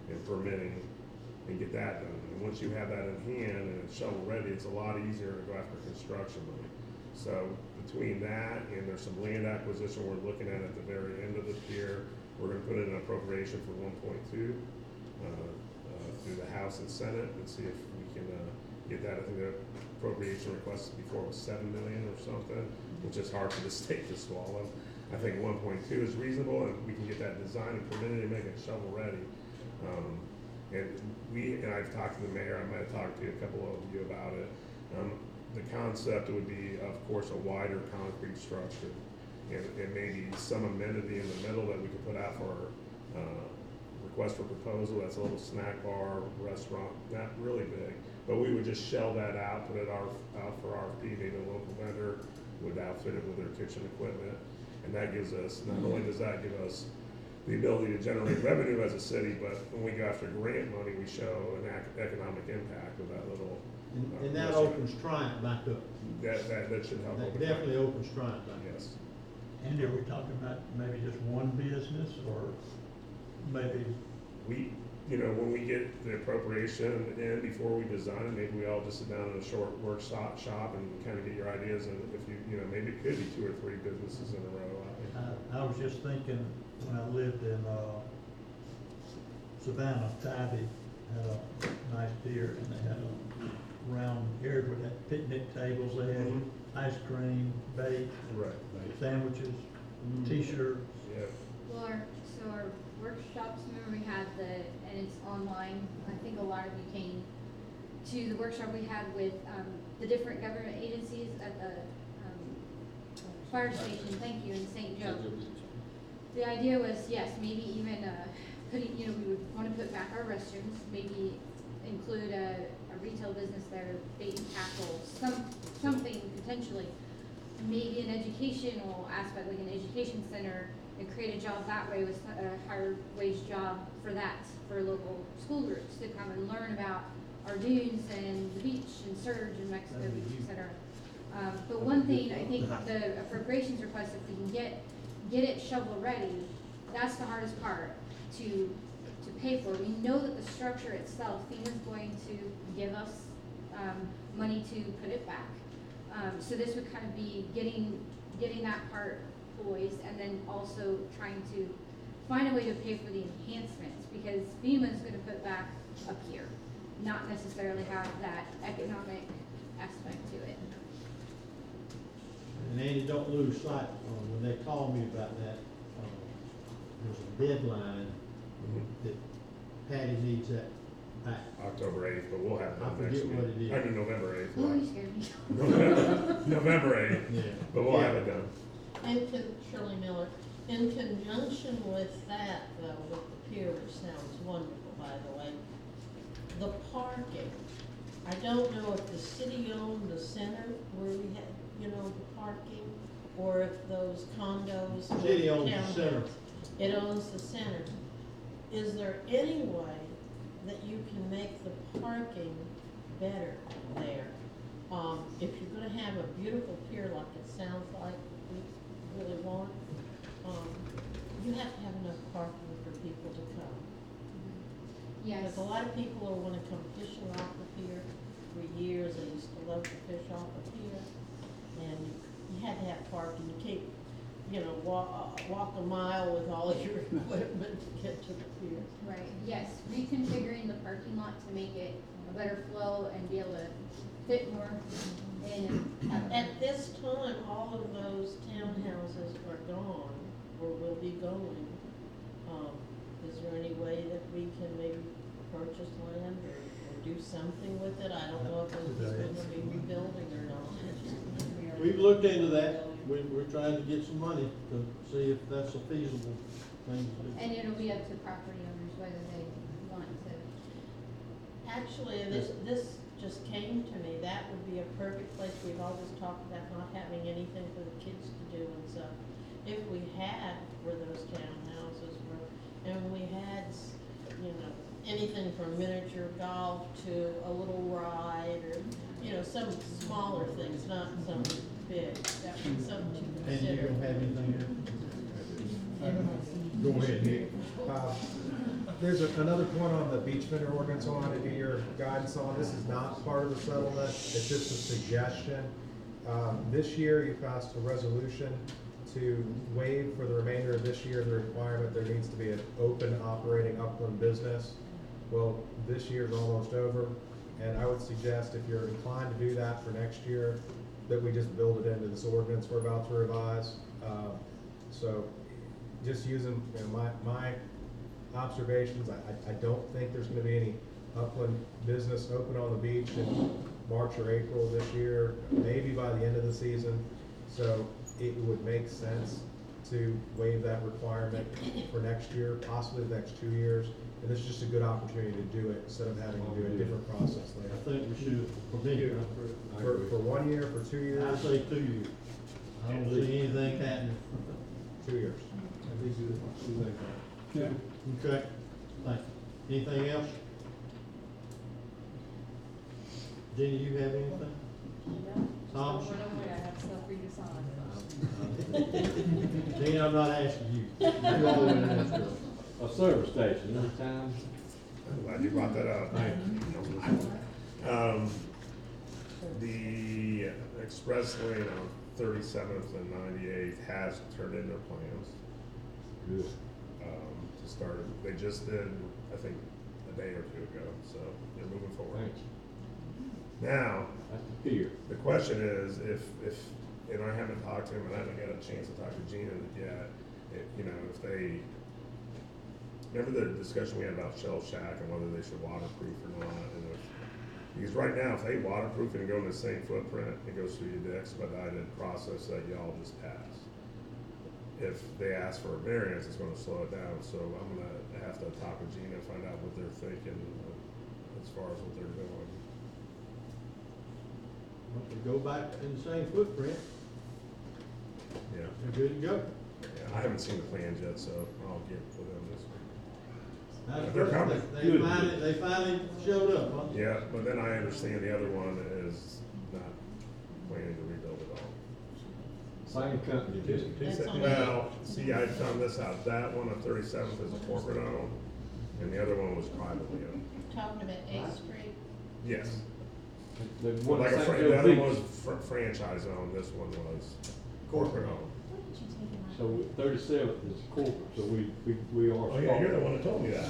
and permitting and get that done. And once you have that in hand and it's shovel ready, it's a lot easier to go after construction money. So between that and there's some land acquisition we're looking at the very end of the pier, we're gonna put in an appropriation for 1.2 through the House and Senate and see if we can get that. I think the appropriation request before was 7 million or something, which is hard for the state to swallow. I think 1.2 is reasonable, and we can get that designed and permitted and make it shovel ready. And I've talked to the mayor, I might have talked to a couple of you about it. The concept would be, of course, a wider concrete structure and maybe some amenity in the middle that we could put out for request for proposal. That's a little snack bar, restaurant, not really big, but we would just shell that out, put it out for RFP, maybe a local vendor would outfit it with their kitchen equipment. And that gives us, not only does that give us the ability to generate revenue as a city, but when we go after grant money, we show an economic impact of that little. And that restaurant. opens Triumph back up. That should help. That definitely opens Triumph back up. Yes. And are we talking about maybe just one business or maybe? You know, when we get the appropriation in before we design it, maybe we all just sit down in a short workshop and kind of get your ideas, and if you know, maybe it could be 2 or 3 businesses in a row. I was just thinking, when I lived in Savannah, Tybee had a nice pier, and they had a round area where they had picnic tables, they had ice cream, bake, sandwiches, T-shirts. Yeah. Well, our workshops, remember we had and it's online, I think a lot of you came to the workshop we had with, the different government agencies at the, fire station, thank you, in St. Joe. The idea was, yes, maybe even, we would wanna put back our restrooms, maybe include a retail business there, bait and tackle, something potentially, maybe an educational aspect, like an education center, and create a job that way with a higher wage job for local school groups to come and learn about our dunes and the beach and surge in Mexico Beach, et cetera. But one thing, I think the appropriations request, if we can get it shovel ready, that's the hardest part to pay for. We know that the structure itself, FEMA's going to give us money to put it back. So this would kind of be getting that part poised, and then also trying to find a way to pay for the enhancements, because FEMA's gonna put back up here, not necessarily have that economic aspect to it. And Andy, don't lose sight, when they call me about that, there's a deadline that Patty needs that back. October 8th, but we'll have I that next forget what week. it is. I mean, November 8th. Oh, you scared me. November 8th, Yeah. but we'll have it done. Shirley Miller, in conjunction with that, though, with the pier, which sounds wonderful, by the way, the parking, I don't know if the city owned the center where we had, the parking, or if those condos. or City owns the townhomes. center. It owns the center. Is there any way that you can make the parking better there? If you're gonna have a beautiful pier like it sounds like we really want, you have to have enough parking for people to come. Yes. Because a lot of people will wanna come fishing off the pier. For years, they used to love to fish off the pier, and you had to have parking. You can't, walk a mile with all of your equipment to get to the pier. Right, yes, reconfiguring the parking lot to make it a better flow and be able to fit more in. At this time, all of those townhouses are gone, or will be going. Is there any way that we can maybe purchase land or do something with it? I don't know if it's going to be rebuilding or not. We've looked into that, we're trying to get some money to see if that's a feasible thing to do. And it'll be up to property owners whether they want to. Actually, this just came to me. That would be a perfect place. We've always talked about not having anything for the kids to do and stuff. If we had where those townhouses were, and we had, anything from miniature golf to a little ride, or, some smaller things, not some big, that would be something to And you consider. don't have anything here? Go ahead, Nick. There's another point on the beach vendor ordinance I wanted to get your guidance on. This is not part of the settlement, it's just a suggestion. This year, you passed a resolution to waive for the remainder of this year the requirement there needs to be an open operating upland business. Well, this year's almost over, and I would suggest if you're inclined to do that for next year, that we just build it into this ordinance we're about to revise. So just using, my observations, I don't think there's gonna be any upland business open on the beach in March or April this year, maybe by the end of the season. So it would make sense to waive that requirement for next year, possibly the next 2 years. And this is just a good opportunity to do it instead of having to do a different process I later. think we should permit it. For 1 year, for 2 years? I say 2 years. I don't see anything happening. 2 years. Okay, thank you. Anything else? Jenny, you have anything? Tom? Just over and away, I have stuff for you to sign. Jenny, I'm not asking you. You all in that stuff. A service station, anytime. I'm glad you brought that up. The express lane on 37th and 98th has turned in their plans. Good. To start, they just did, I think, a day or two ago, so they're moving forward. Thanks. Now, That's the pier. the question is, if, and I haven't talked to him, and I haven't got a chance to talk to Gina yet, if they, remember the discussion we had about Shell Shack and whether they should waterproof or not, because right now, if they waterproof and go in the same footprint, it goes through the expedited process that y'all just passed. If they ask for a variance, it's gonna slow it down, so I'm gonna have to talk with Gina, find out what they're thinking as far as what they're doing. If they go back in the same footprint, Yeah. they're good to go. Yeah, I haven't seen the plans yet, so I'll get with them this week. That's They're great. coming. They finally showed up, huh? Yeah, but then I understand the other one is not planning to rebuild at all. Same company, just. That's on Well, see, I found this out, that one on 37th is a corporate owned, and the other one was privately owned. Talking about Eighth Street. Yes. The But one like a St. fran- Joe the other Beach. one was franchise owned, this one was corporate owned. So 37th is corporate, so we are. Oh, yeah, you're the one that told me that.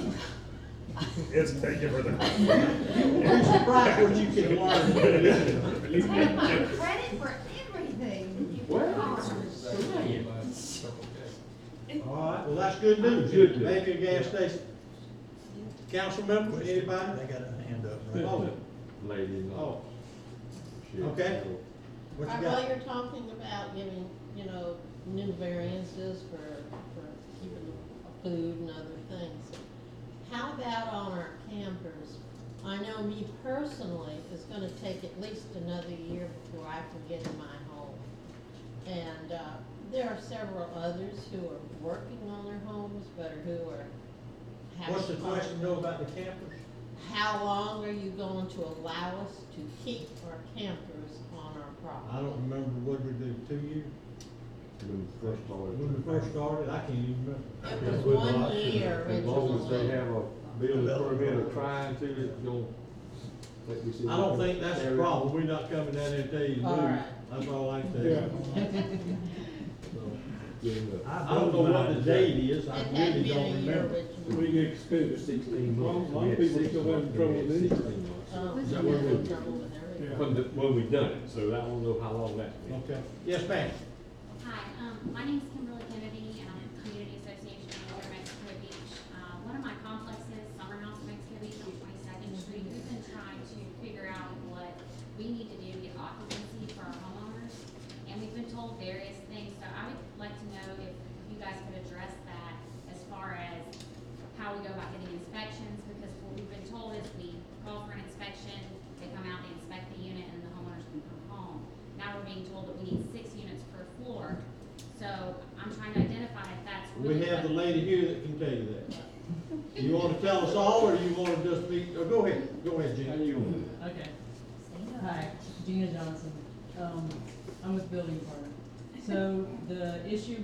It's, thank you for the. You're surprised what you can learn. Take my credit for everything. All right, well, that's good news. Good news. Maybe a gas station. Council member, anybody? They got a hand up, right? Oh, Lady, no. oh, Shit. okay. What you Well, got? you're talking about giving, you know, new variances for keeping food and other things. How about on our campers? I know me personally, it's gonna take at least another year before I can get in my home. And, there are several others who are working on their homes, but who are having. What's the question though about the campers? How long are you going to allow us to keep our campers on our property? I don't remember what we did, 2 years? When we first started. When we first started, I can't even remember. It was 1 year As long as they originally. have a building permit or trying to, it's gonna. like we said, I don't think that's the carry problem. We're not coming down there and tell you to All move. right. That's all I can tell you. So, good enough. I don't know what the date is. I It had really been don't a year remember. originally. get extended. 16 months. A lot of We had people 6 still having months, trouble we had with it. 16 months. Is that what it is? From the, when we done it, so I don't know how long that's been. Okay. Yes, ma'am. Hi, my name is Kimberly Kennedy, and I'm with the Community Association of Northern Mexico Beach. One of my complexes, Summer House Mexico Beach on 22nd Street, we've been trying to figure out what we need to do to get occupancy for our homeowners, and we've been told various things, so I would like to know if you guys could address that as far as how we go about getting inspections, because what we've been told is we call for an inspection, they come out, they inspect the unit, and the homeowners can come home. Now we're being told that we need 6 units per floor, so I'm trying to identify if that's really. We have the what- lady here that can tell you that. You wanna tell us all, or you wanna just be, or go ahead, How Gene. you want it? Okay. Hi, Gina Johnson. I'm with Building Department. So the issue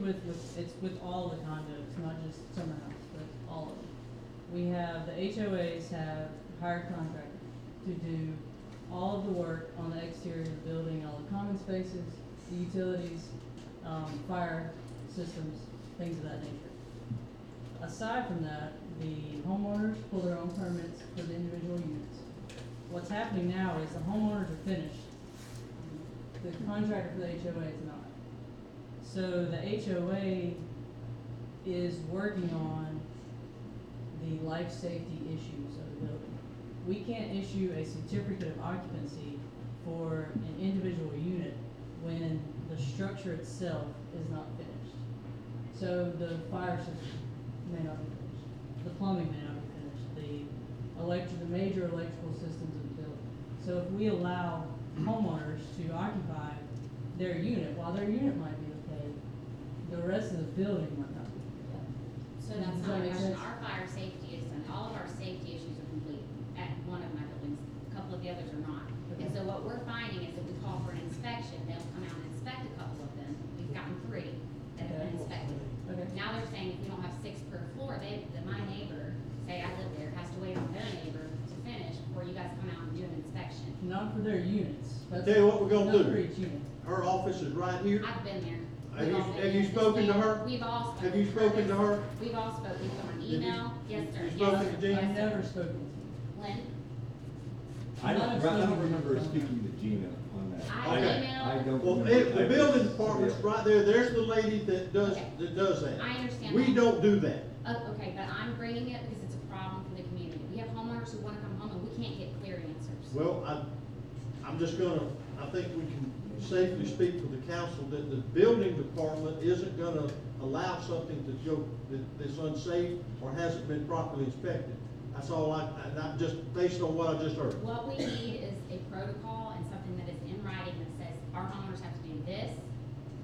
it's with all the condos, not just Summer House, but all of them. We have, the HOAs have hired contractors to do all of the work on the exterior of the building, all the common spaces, the utilities, fire systems, things of that nature. Aside from that, the homeowners pull their own permits for the individual units. What's happening now is the homeowners are finished. The contractor for the HOA is not. So the HOA is working on the life safety issues of the building. We can't issue a certificate of occupancy for an individual unit when the structure itself is not finished. So the fire system may not be finished, the plumbing may not be finished, the major electrical systems of the building. So if we allow homeowners to occupy their unit, while their unit might be okay, the rest of the building might not be. So Does that's that not a make question. sense? Our fire safety is done. All of our safety issues are complete at one of my buildings. A couple of the others are not. Okay. And so what we're finding is that we call for an inspection. They'll come out and inspect a couple of them. We've gotten 3 that have been inspected. Okay. Now they're saying if we don't have 6 per floor, my neighbor, say I live there, has to wait on their neighbor to finish before you guys come out and do an inspection. Not for their units. I'll tell you what we're gonna Not do. for each unit. Her office is right here. I've been there. Have We've you- all been have you there. spoken to her? We've all spoken. Have you spoken to her? We've all spoken. We've gone you- email. Yes, sir. you Yes, spoken sir. to Gina? Yes, I've sir. never spoken to Lynn? I don't remember speaking to Gina on that. I emailed. I don't Well, remember. the building department's right there. There's the lady that does that. I understand We that. don't do that. Okay, but I'm bringing it because it's a problem for the community. We have homeowners who wanna come home and we can't get clear answers. Well, I'm just gonna, I think we can safely speak for the council that the building department isn't gonna allow something to go, that's unsafe or hasn't been properly inspected That's all not just based on what I just heard. What we need is a protocol and something that is in writing that says our homeowners have to do this,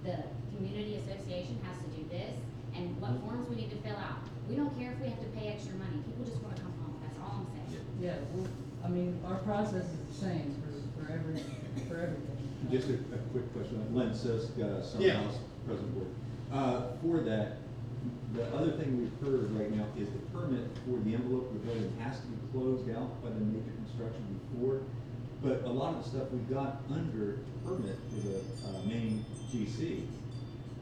the community association has to do this, and what forms we need to fill out. We don't care if we have to pay extra money, people just wanna come home, that's all I'm saying. Yeah, well, I mean, our process is the same for everything. Just a quick question. Len Sisk, Yeah. Summer House, President Board. For that, the other thing we've heard right now is the permit for the envelope of the building has to be closed out by the major construction before. But a lot of the stuff we've got under permit for the main GC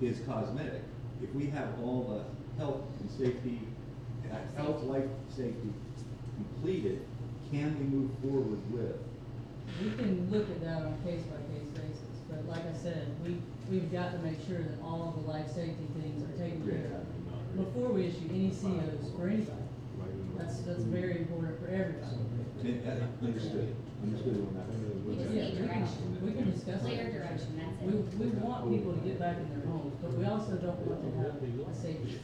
is cosmetic. If we have all the health and safety, health, life, safety completed, can we move forward with? We can look at that on a case-by-case basis, but like I said, we've got to make sure that all of the life safety things are taken care of before we issue any COs for anybody. That's very important for everybody. Understood on that. We just need direction. We can discuss it. Clear direction, that's it. We want people to get back in their homes, but we also don't want to have a safety.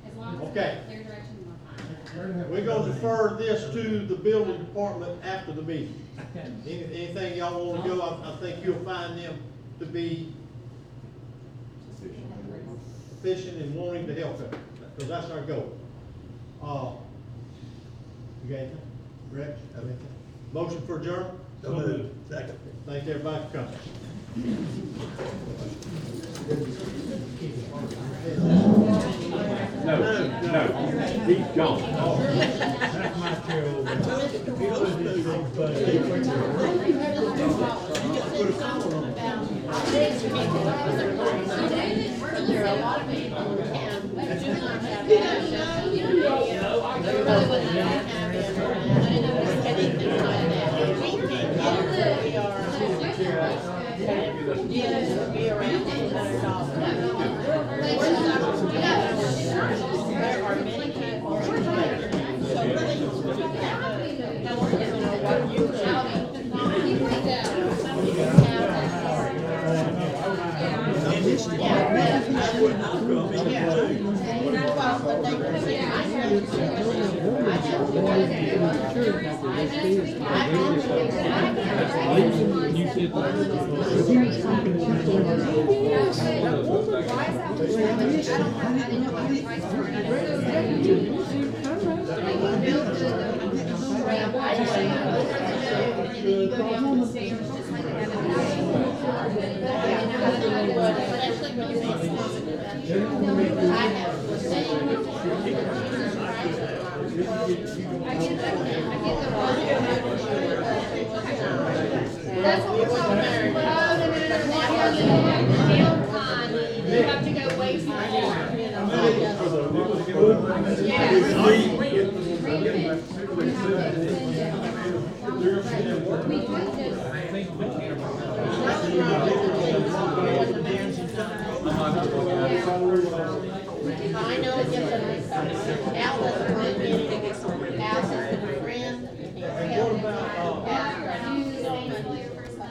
As long as we Okay. have clear direction, we're fine. We're gonna defer this to the building department after the meeting. Okay. Anything y'all wanna go, I think you'll find them to be efficient and wanting to help them, because that's our goal. You got anything? Rex, have anything? Motion for adjournment? So moved. Second. Thank everybody for coming. No, he's gone. That's my chair over There are a lot of people in town who do not have access to the radio. They really wouldn't have internet. I didn't know anything like that. We can't get it where we are. Yes, it'll be around $800. There are many people. So really, what you That's what we're talking about. You have to go way too far. I know it gives an outlet for